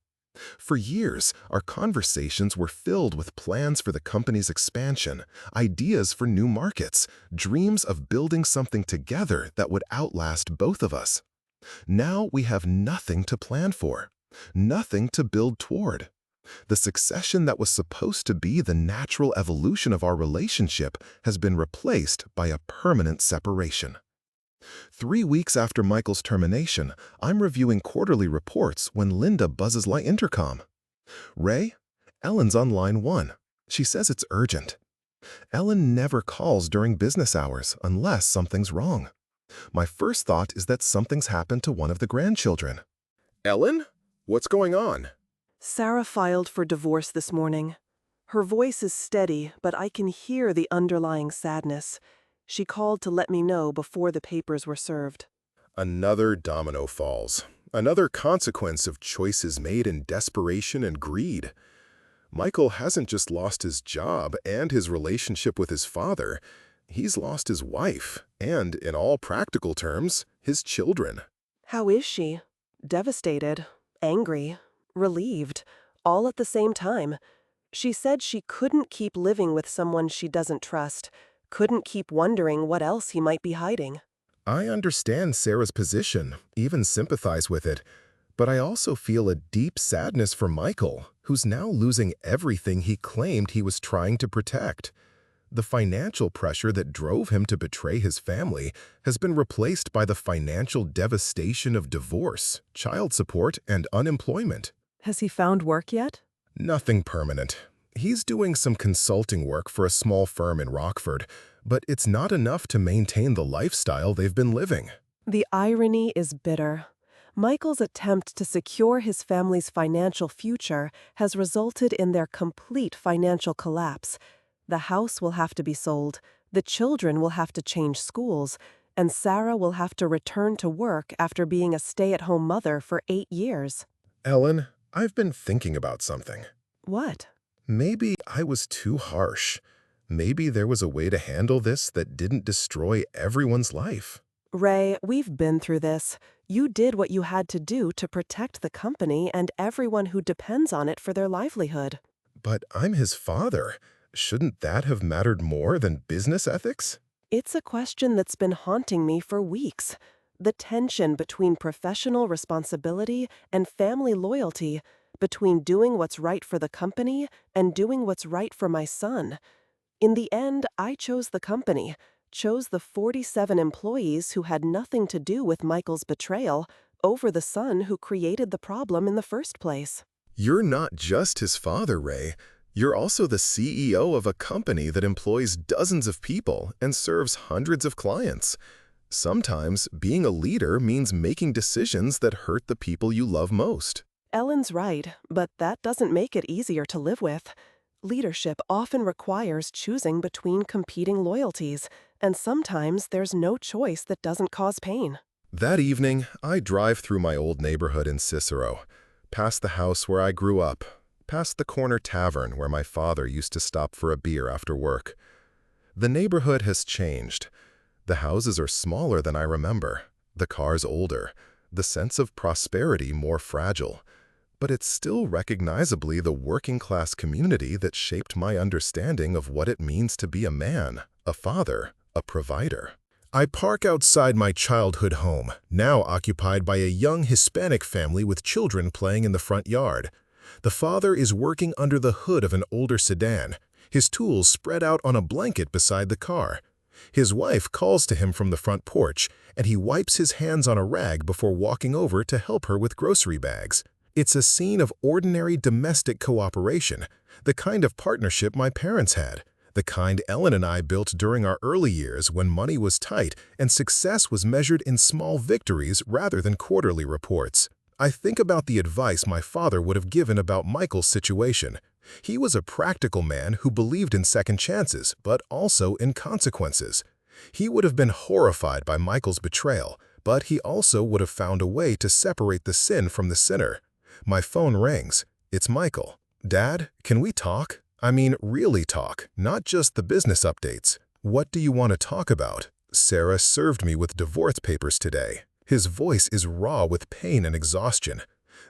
For years, our conversations were filled with plans for the company's expansion, ideas for new markets, dreams of building something together that would outlast both of us. Now we have nothing to plan for, nothing to build toward. The succession that was supposed to be the natural evolution of our relationship has been replaced by a permanent separation. 3 weeks after Michael's termination, I'm reviewing quarterly reports when Linda buzzes my intercom. "Ray, Ellen's on line 1. She says it's urgent." Ellen never calls during business hours unless something's wrong. My first thought is that something's happened to one of the grandchildren. "Ellen? What's going on?" Sarah filed for divorce this morning. Her voice is steady, but I can hear the underlying sadness. She called to let me know before the papers were served. Another domino falls. Another consequence of choices made in desperation and greed. Michael hasn't just lost his job and his relationship with his father. He's lost his wife and, in all practical terms, his children. How is she? Devastated, angry, relieved, all at the same time. She said she couldn't keep living with someone she doesn't trust, couldn't keep wondering what else he might be hiding. I understand Sarah's position, even sympathize with it, but I also feel a deep sadness for Michael, who's now losing everything he claimed he was trying to protect. The financial pressure that drove him to betray his family has been replaced by the financial devastation of divorce, child support, and unemployment. Has he found work yet? Nothing permanent. He's doing some consulting work for a small firm in Rockford, but it's not enough to maintain the lifestyle they've been living. The irony is bitter. Michael's attempt to secure his family's financial future has resulted in their complete financial collapse. The house will have to be sold, the children will have to change schools, and Sarah will have to return to work after being a stay-at-home mother for 8 years. Ellen, I've been thinking about something. What? Maybe I was too harsh. Maybe there was a way to handle this that didn't destroy everyone's life. Ray, we've been through this. You did what you had to do to protect the company and everyone who depends on it for their livelihood. But I'm his father. Shouldn't that have mattered more than business ethics? It's a question that's been haunting me for weeks. The tension between professional responsibility and family loyalty, between doing what's right for the company and doing what's right for my son. In the end, I chose the company, chose the 47 employees who had nothing to do with Michael's betrayal, over the son who created the problem in the first place. You're not just his father, Ray. You're also the CEO of a company that employs dozens of people and serves hundreds of clients. Sometimes being a leader means making decisions that hurt the people you love most. Ellen's right, but that doesn't make it easier to live with. Leadership often requires choosing between competing loyalties, and sometimes there's no choice that doesn't cause pain. That evening, I drive through my old neighborhood in Cicero, past the house where I grew up, past the corner tavern where my father used to stop for a beer after work. The neighborhood has changed. The houses are smaller than I remember, the cars older, the sense of prosperity more fragile. But it's still recognizably the working-class community that shaped my understanding of what it means to be a man, a father, a provider. I park outside my childhood home, now occupied by a young Hispanic family with children playing in the front yard. The father is working under the hood of an older sedan, his tools spread out on a blanket beside the car. His wife calls to him from the front porch, and he wipes his hands on a rag before walking over to help her with grocery bags. It's a scene of ordinary domestic cooperation, the kind of partnership my parents had, the kind Ellen and I built during our early years when money was tight and success was measured in small victories rather than quarterly reports. I think about the advice my father would have given about Michael's situation. He was a practical man who believed in second chances, but also in consequences. He would have been horrified by Michael's betrayal, but he also would have found a way to separate the sin from the sinner. My phone rings. It's Michael. Dad, can we talk? I mean, really talk, not just the business updates. What do you want to talk about? Sarah served me with divorce papers today. His voice is raw with pain and exhaustion.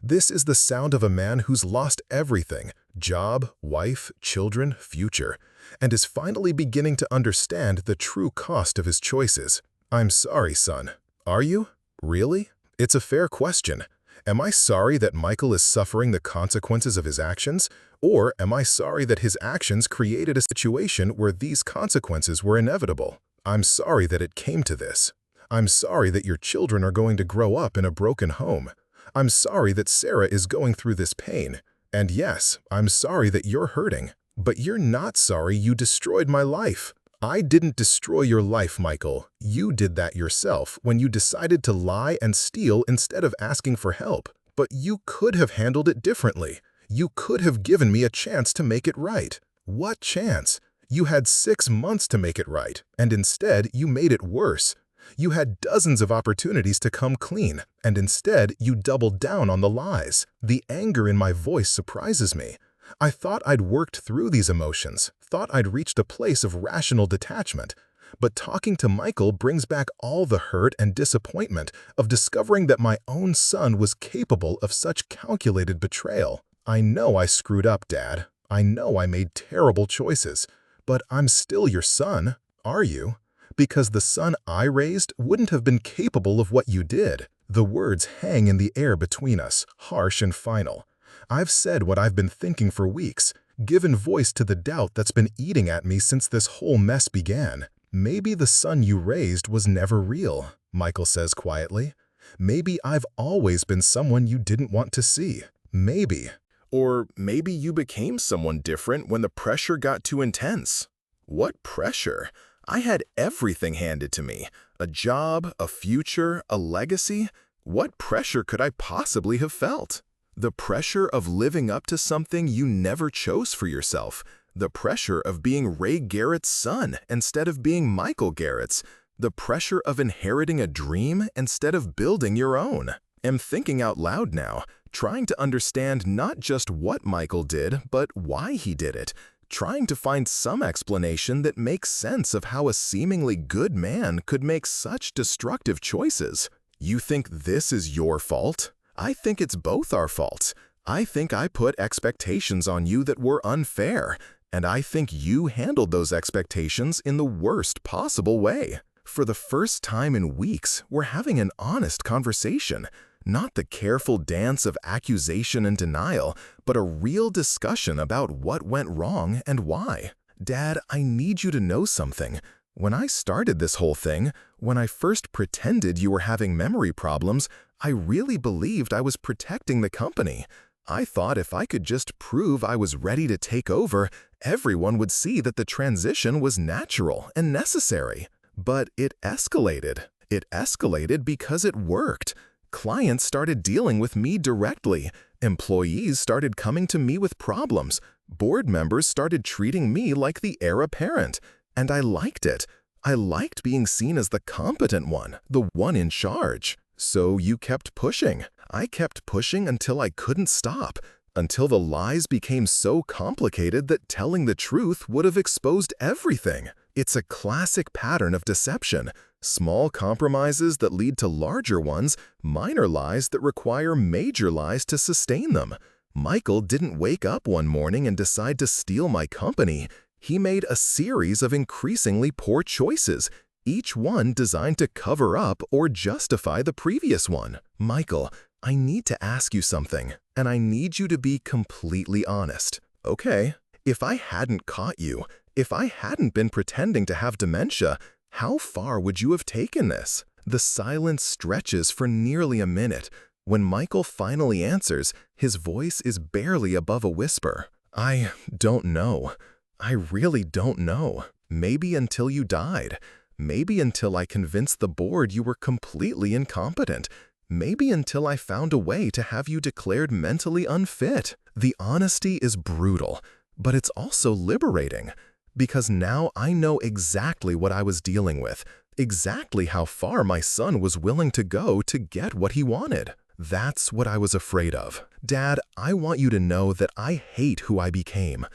This is the sound of a man who's lost everything, job, wife, children, future, and is finally beginning to understand the true cost of his choices. I'm sorry, son. Are you? Really? It's a fair question. Am I sorry that Michael is suffering the consequences of his actions, or am I sorry that his actions created a situation where these consequences were inevitable? I'm sorry that it came to this. I'm sorry that your children are going to grow up in a broken home. I'm sorry that Sarah is going through this pain. And yes, I'm sorry that you're hurting. But you're not sorry you destroyed my life. I didn't destroy your life, Michael. You did that yourself when you decided to lie and steal instead of asking for help. But you could have handled it differently. You could have given me a chance to make it right. What chance? You had 6 months to make it right, and instead you made it worse. You had dozens of opportunities to come clean, and instead you doubled down on the lies. The anger in my voice surprises me. I thought I'd worked through these emotions, thought I'd reached a place of rational detachment. But talking to Michael brings back all the hurt and disappointment of discovering that my own son was capable of such calculated betrayal. I know I screwed up, Dad. I know I made terrible choices. But I'm still your son, are you? Because the son I raised wouldn't have been capable of what you did. The words hang in the air between us, harsh and final. I've said what I've been thinking for weeks, given voice to the doubt that's been eating at me since this whole mess began. Maybe the son you raised was never real, Michael says quietly. Maybe I've always been someone you didn't want to see. Maybe. Or maybe you became someone different when the pressure got too intense. What pressure? I had everything handed to me. A job, a future, a legacy. What pressure could I possibly have felt? The pressure of living up to something you never chose for yourself. The pressure of being Ray Garrett's son instead of being Michael Garrett's. The pressure of inheriting a dream instead of building your own. I'm thinking out loud now, trying to understand not just what Michael did, but why he did it. Trying to find some explanation that makes sense of how a seemingly good man could make such destructive choices. You think this is your fault? I think it's both our faults. I think I put expectations on you that were unfair, and I think you handled those expectations in the worst possible way. For the first time in weeks, we're having an honest conversation, not the careful dance of accusation and denial, but a real discussion about what went wrong and why. Dad, I need you to know something. When I started this whole thing, when I first pretended you were having memory problems, I really believed I was protecting the company. I thought if I could just prove I was ready to take over, everyone would see that the transition was natural and necessary. But it escalated. It escalated because it worked. Clients started dealing with me directly. Employees started coming to me with problems. Board members started treating me like the heir apparent. And I liked it. I liked being seen as the competent one, the one in charge. So you kept pushing. I kept pushing until I couldn't stop, until the lies became so complicated that telling the truth would have exposed everything. It's a classic pattern of deception. Small compromises that lead to larger ones, minor lies that require major lies to sustain them. Michael didn't wake up one morning and decide to steal my company. He made a series of increasingly poor choices, each one designed to cover up or justify the previous one. Michael, I need to ask you something, and I need you to be completely honest. Okay, if I hadn't caught you, if I hadn't been pretending to have dementia, how far would you have taken this? The silence stretches for nearly a minute. When Michael finally answers, his voice is barely above a whisper. I don't know. I really don't know. Maybe until you died. Maybe until I convinced the board you were completely incompetent. Maybe until I found a way to have you declared mentally unfit. The honesty is brutal, but it's also liberating. Because now I know exactly what I was dealing with, exactly how far my son was willing to go to get what he wanted. That's what I was afraid of. Dad, I want you to know that I hate who I became.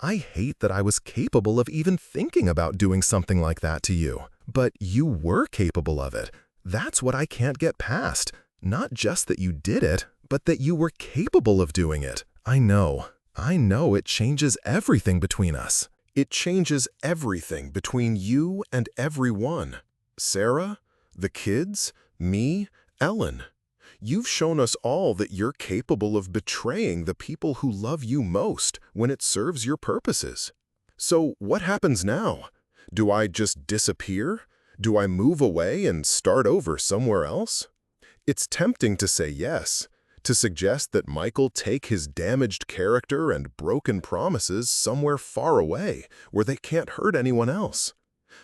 I hate that I was capable of even thinking about doing something like that to you. But you were capable of it. That's what I can't get past. Not just that you did it, but that you were capable of doing it. I know it changes everything between us. It changes everything between you and everyone. Sarah, the kids, me, Ellen. You've shown us all that you're capable of betraying the people who love you most when it serves your purposes. So what happens now? Do I just disappear? Do I move away and start over somewhere else? It's tempting to say yes, to suggest that Michael take his damaged character and broken promises somewhere far away where they can't hurt anyone else.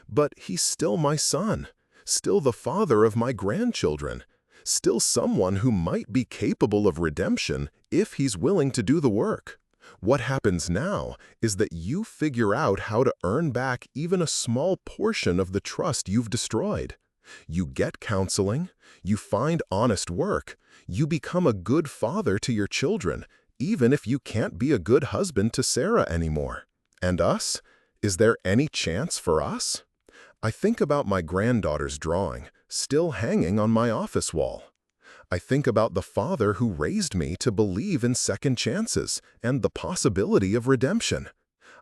But he's still my son, still the father of my grandchildren, still someone who might be capable of redemption if he's willing to do the work. What happens now is that you figure out how to earn back even a small portion of the trust you've destroyed. You get counseling, you find honest work, you become a good father to your children, even if you can't be a good husband to Sarah anymore. And us? Is there any chance for us? I think about my granddaughter's drawing, still hanging on my office wall. I think about the father who raised me to believe in second chances and the possibility of redemption.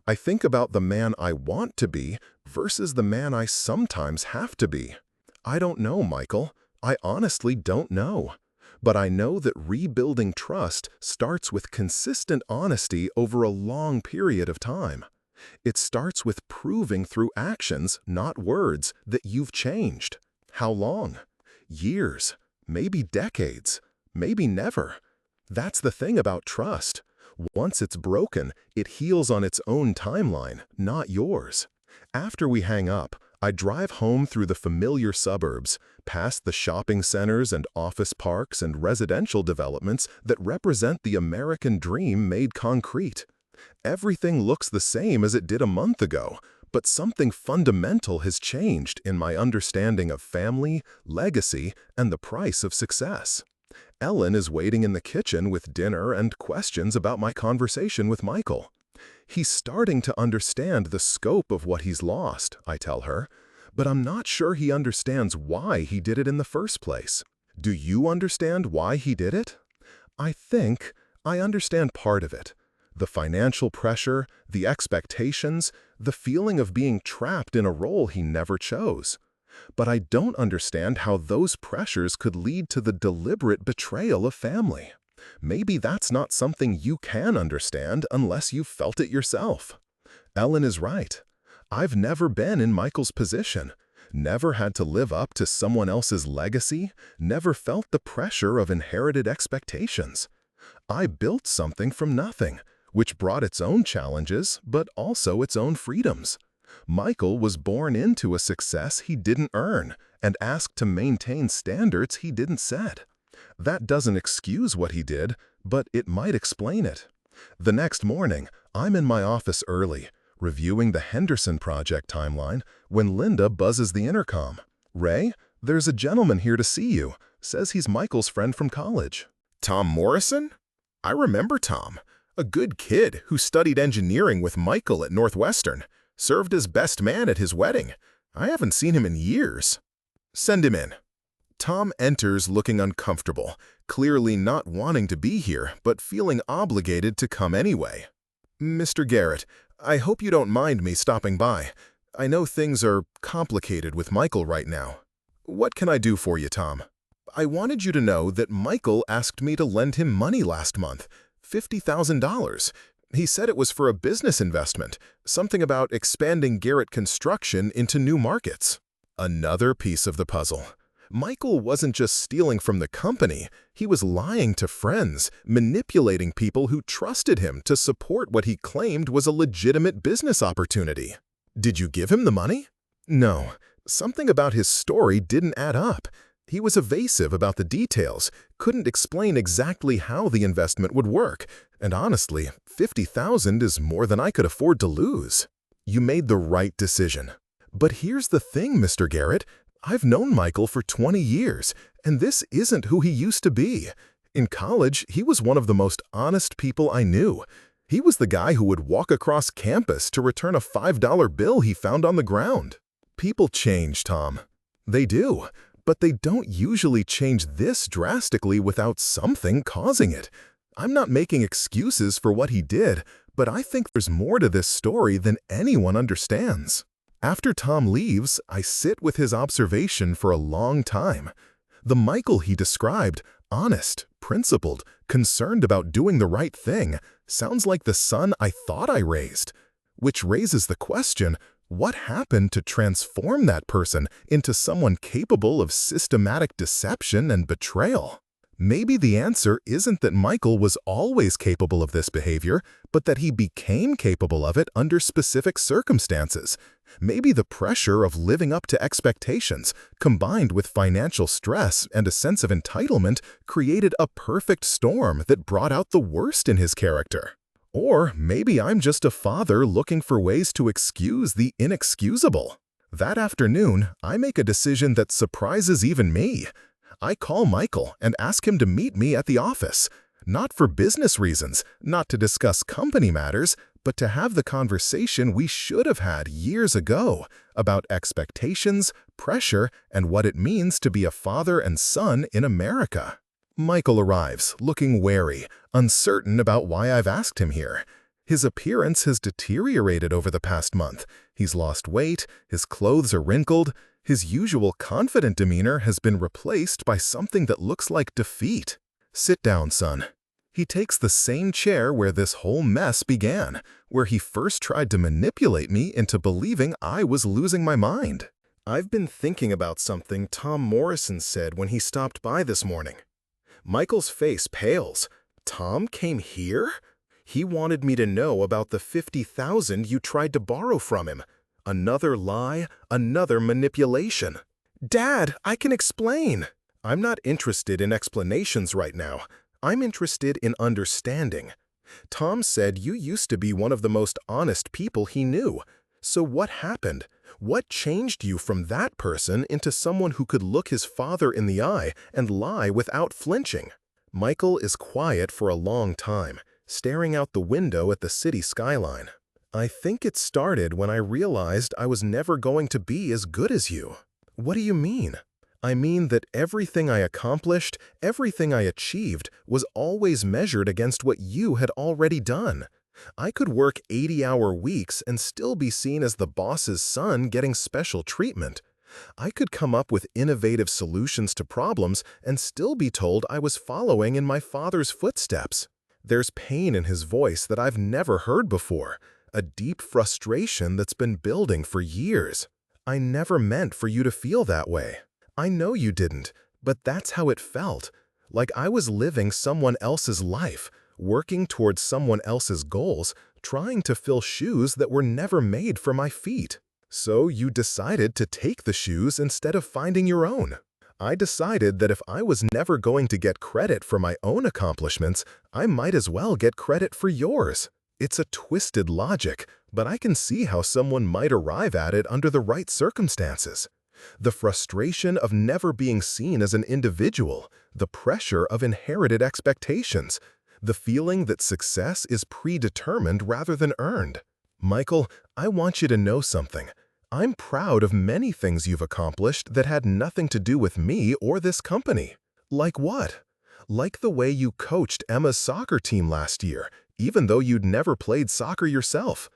I think about the man I want to be versus the man I sometimes have to be. I don't know, Michael. I honestly don't know. But I know that rebuilding trust starts with consistent honesty over a long period of time. It starts with proving through actions, not words, that you've changed. How long? Years, maybe decades, maybe never. That's the thing about trust. Once it's broken, it heals on its own timeline, not yours. After we hang up, I drive home through the familiar suburbs, past the shopping centers and office parks and residential developments that represent the American dream made concrete. Everything looks the same as it did a month ago, but something fundamental has changed in my understanding of family, legacy, and the price of success. Ellen is waiting in the kitchen with dinner and questions about my conversation with Michael. He's starting to understand the scope of what he's lost, I tell her, but I'm not sure he understands why he did it in the first place. Do you understand why he did it? I think I understand part of it. The financial pressure, the expectations, the feeling of being trapped in a role he never chose. But I don't understand how those pressures could lead to the deliberate betrayal of family. Maybe that's not something you can understand unless you've felt it yourself. Ellen is right. I've never been in Michael's position, never had to live up to someone else's legacy, never felt the pressure of inherited expectations. I built something from nothing, which brought its own challenges, but also its own freedoms. Michael was born into a success he didn't earn and asked to maintain standards he didn't set. That doesn't excuse what he did, but it might explain it. The next morning, I'm in my office early, reviewing the Henderson project timeline, when Linda buzzes the intercom. "Ray, there's a gentleman here to see you. Says he's Michael's friend from college." Tom Morrison? I remember Tom. A good kid who studied engineering with Michael at Northwestern. Served as best man at his wedding. I haven't seen him in years. Send him in. Tom enters looking uncomfortable, clearly not wanting to be here, but feeling obligated to come anyway. "Mr. Garrett, I hope you don't mind me stopping by. I know things are complicated with Michael right now." "What can I do for you, Tom?" "I wanted you to know that Michael asked me to lend him money last month, $50,000. He said it was for a business investment, something about expanding Garrett Construction into new markets." Another piece of the puzzle. Michael wasn't just stealing from the company, he was lying to friends, manipulating people who trusted him to support what he claimed was a legitimate business opportunity. Did you give him the money? No. Something about his story didn't add up. He was evasive about the details, couldn't explain exactly how the investment would work, and honestly, $50,000 is more than I could afford to lose. You made the right decision. But here's the thing, Mr. Garrett. I've known Michael for 20 years, and this isn't who he used to be. In college, he was one of the most honest people I knew. He was the guy who would walk across campus to return a $5 bill he found on the ground. People change, Tom. They do. But they don't usually change this drastically without something causing it. I'm not making excuses for what he did, but I think there's more to this story than anyone understands. After Tom leaves, I sit with his observation for a long time. The Michael he described, honest, principled, concerned about doing the right thing, sounds like the son I thought I raised. Which raises the question, what happened to transform that person into someone capable of systematic deception and betrayal? Maybe the answer isn't that Michael was always capable of this behavior, but that he became capable of it under specific circumstances. Maybe the pressure of living up to expectations, combined with financial stress and a sense of entitlement, created a perfect storm that brought out the worst in his character. Or maybe I'm just a father looking for ways to excuse the inexcusable. That afternoon, I make a decision that surprises even me. I call Michael and ask him to meet me at the office. Not for business reasons, not to discuss company matters, but to have the conversation we should have had years ago about expectations, pressure, and what it means to be a father and son in America. Michael arrives, looking wary, uncertain about why I've asked him here. His appearance has deteriorated over the past month. He's lost weight, his clothes are wrinkled, his usual confident demeanor has been replaced by something that looks like defeat. "Sit down, son." He takes the same chair where this whole mess began, where he first tried to manipulate me into believing I was losing my mind. "I've been thinking about something Tom Morrison said when he stopped by this morning." Michael's face pales. "Tom came here? He wanted me to know about the $50,000 you tried to borrow from him. Another lie, another manipulation." "Dad, I can explain." "I'm not interested in explanations right now. I'm interested in understanding. Tom said you used to be one of the most honest people he knew. So what happened? What changed you from that person into someone who could look his father in the eye and lie without flinching?" Michael is quiet for a long time, staring out the window at the city skyline. "I think it started when I realized I was never going to be as good as you." "What do you mean?" I mean that everything I accomplished, everything I achieved, was always measured against what you had already done. I could work 80-hour weeks and still be seen as the boss's son getting special treatment. I could come up with innovative solutions to problems and still be told I was following in my father's footsteps. There's pain in his voice that I've never heard before, a deep frustration that's been building for years. I never meant for you to feel that way. I know you didn't, but that's how it felt. Like I was living someone else's life, working towards someone else's goals, trying to fill shoes that were never made for my feet. So you decided to take the shoes instead of finding your own. I decided that if I was never going to get credit for my own accomplishments, I might as well get credit for yours. It's a twisted logic, but I can see how someone might arrive at it under the right circumstances. The frustration of never being seen as an individual, the pressure of inherited expectations, the feeling that success is predetermined rather than earned. Michael, I want you to know something. I'm proud of many things you've accomplished that had nothing to do with me or this company. Like what? Like the way you coached Emma's soccer team last year, even though you'd never played soccer yourself.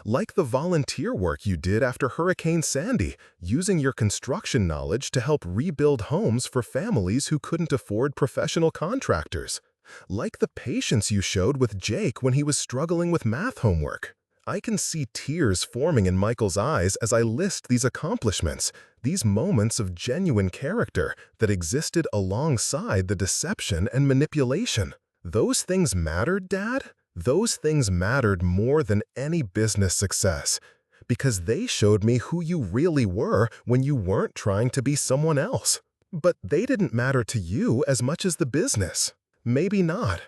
Like the volunteer work you did after Hurricane Sandy, using your construction knowledge to help rebuild homes for families who couldn't afford professional contractors. Like the patience you showed with Jake when he was struggling with math homework. I can see tears forming in Michael's eyes as I list these accomplishments, these moments of genuine character that existed alongside the deception and manipulation. Those things mattered, Dad? Those things mattered more than any business success, because they showed me who you really were when you weren't trying to be someone else. But they didn't matter to you as much as the business. Maybe not.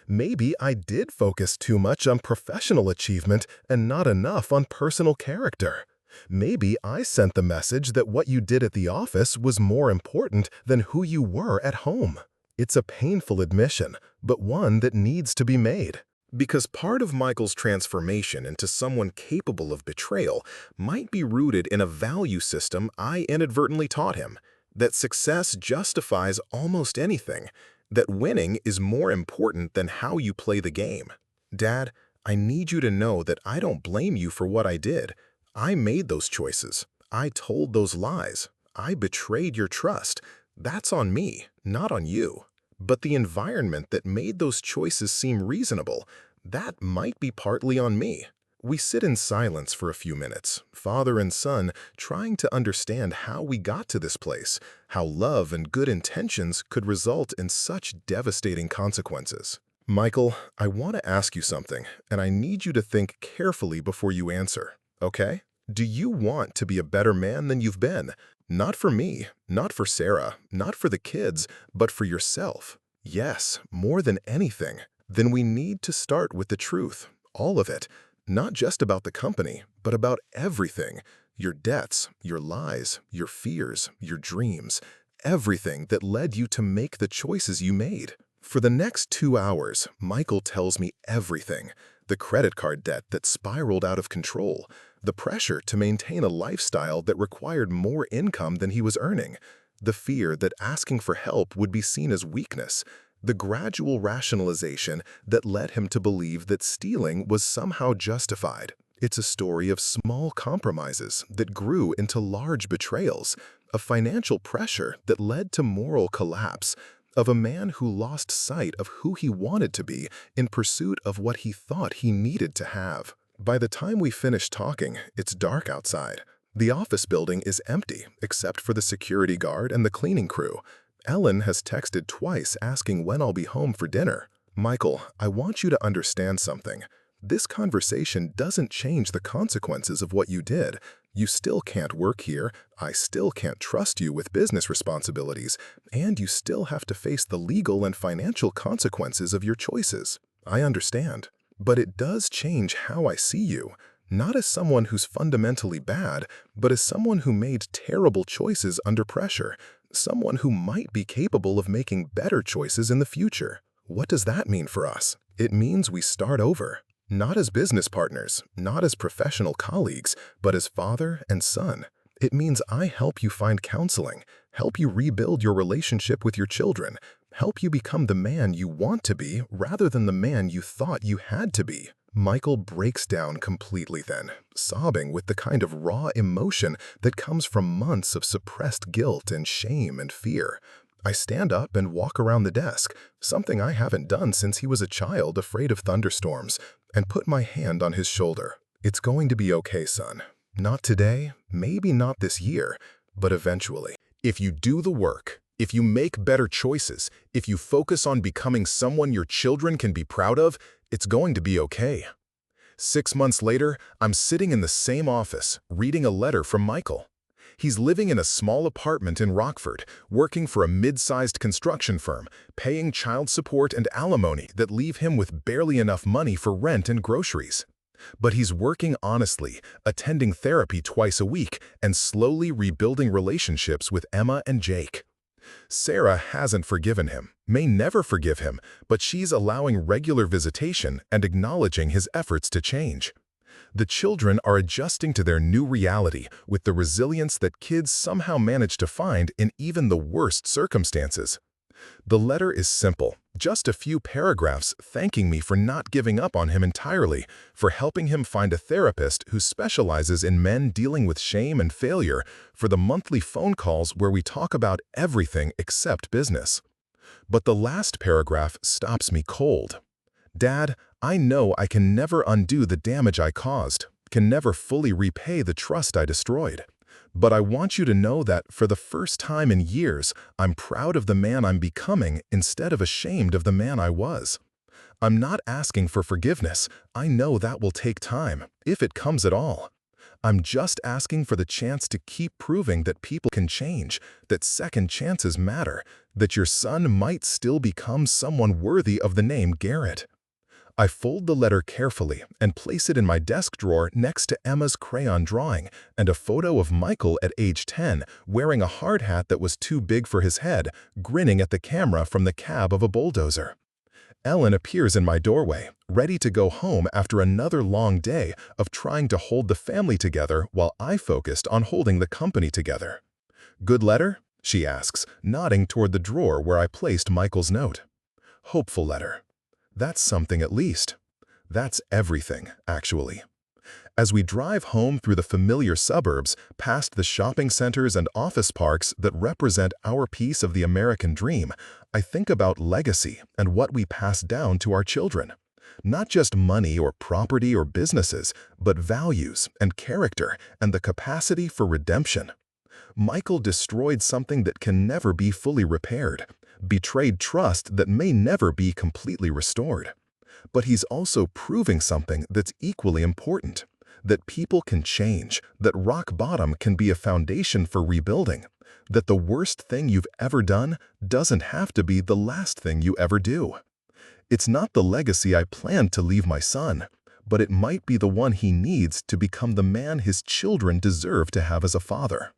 Maybe I did focus too much on professional achievement and not enough on personal character. Maybe I sent the message that what you did at the office was more important than who you were at home. It's a painful admission, but one that needs to be made. Because part of Michael's transformation into someone capable of betrayal might be rooted in a value system I inadvertently taught him, that success justifies almost anything, that winning is more important than how you play the game. Dad, I need you to know that I don't blame you for what I did. I made those choices. I told those lies. I betrayed your trust. That's on me, not on you. But the environment that made those choices seem reasonable, that might be partly on me. We sit in silence for a few minutes, father and son, trying to understand how we got to this place, how love and good intentions could result in such devastating consequences. Michael, I want to ask you something, and I need you to think carefully before you answer, okay? Do you want to be a better man than you've been? Not for me, not for Sarah, not for the kids, but for yourself. Yes, more than anything. Then we need to start with the truth, all of it. Not just about the company, but about everything. Your debts, your lies, your fears, your dreams. Everything that led you to make the choices you made. For the next 2 hours, Michael tells me everything. The credit card debt that spiraled out of control. The pressure to maintain a lifestyle that required more income than he was earning. The fear that asking for help would be seen as weakness. The gradual rationalization that led him to believe that stealing was somehow justified. It's a story of small compromises that grew into large betrayals, of financial pressure that led to moral collapse, of a man who lost sight of who he wanted to be in pursuit of what he thought he needed to have. By the time we finish talking, it's dark outside. The office building is empty, except for the security guard and the cleaning crew. Ellen has texted twice asking when I'll be home for dinner. Michael, I want you to understand something. This conversation doesn't change the consequences of what you did. You still can't work here, I still can't trust you with business responsibilities, and you still have to face the legal and financial consequences of your choices. I understand. But it does change how I see you, not as someone who's fundamentally bad, but as someone who made terrible choices under pressure, someone who might be capable of making better choices in the future. What does that mean for us? It means we start over, not as business partners, not as professional colleagues, but as father and son. It means I help you find counseling, help you rebuild your relationship with your children, help you become the man you want to be rather than the man you thought you had to be. Michael breaks down completely then, sobbing with the kind of raw emotion that comes from months of suppressed guilt and shame and fear. I stand up and walk around the desk, something I haven't done since he was a child afraid of thunderstorms, and put my hand on his shoulder. It's going to be okay, son. Not today, maybe not this year, but eventually. If you do the work, if you make better choices, if you focus on becoming someone your children can be proud of, it's going to be okay. 6 months later, I'm sitting in the same office, reading a letter from Michael. He's living in a small apartment in Rockford, working for a mid-sized construction firm, paying child support and alimony that leave him with barely enough money for rent and groceries. But he's working honestly, attending therapy twice a week, and slowly rebuilding relationships with Emma and Jake. Sarah hasn't forgiven him, may never forgive him, but she's allowing regular visitation and acknowledging his efforts to change. The children are adjusting to their new reality with the resilience that kids somehow manage to find in even the worst circumstances. The letter is simple, just a few paragraphs thanking me for not giving up on him entirely, for helping him find a therapist who specializes in men dealing with shame and failure, for the monthly phone calls where we talk about everything except business. But the last paragraph stops me cold. Dad, I know I can never undo the damage I caused, can never fully repay the trust I destroyed. But I want you to know that for the first time in years, I'm proud of the man I'm becoming instead of ashamed of the man I was. I'm not asking for forgiveness. I know that will take time, if it comes at all. I'm just asking for the chance to keep proving that people can change, that second chances matter, that your son might still become someone worthy of the name Garrett. I fold the letter carefully and place it in my desk drawer next to Emma's crayon drawing and a photo of Michael at age 10 wearing a hard hat that was too big for his head, grinning at the camera from the cab of a bulldozer. Ellen appears in my doorway, ready to go home after another long day of trying to hold the family together while I focused on holding the company together. "Good letter?" she asks, nodding toward the drawer where I placed Michael's note. "Hopeful letter. That's something at least. That's everything, actually." As we drive home through the familiar suburbs, past the shopping centers and office parks that represent our piece of the American dream, I think about legacy and what we pass down to our children. Not just money or property or businesses, but values and character and the capacity for redemption. Michael destroyed something that can never be fully repaired, betrayed trust that may never be completely restored. But he's also proving something that's equally important, that people can change, that rock bottom can be a foundation for rebuilding, that the worst thing you've ever done doesn't have to be the last thing you ever do. It's not the legacy I planned to leave my son, but it might be the one he needs to become the man his children deserve to have as a father.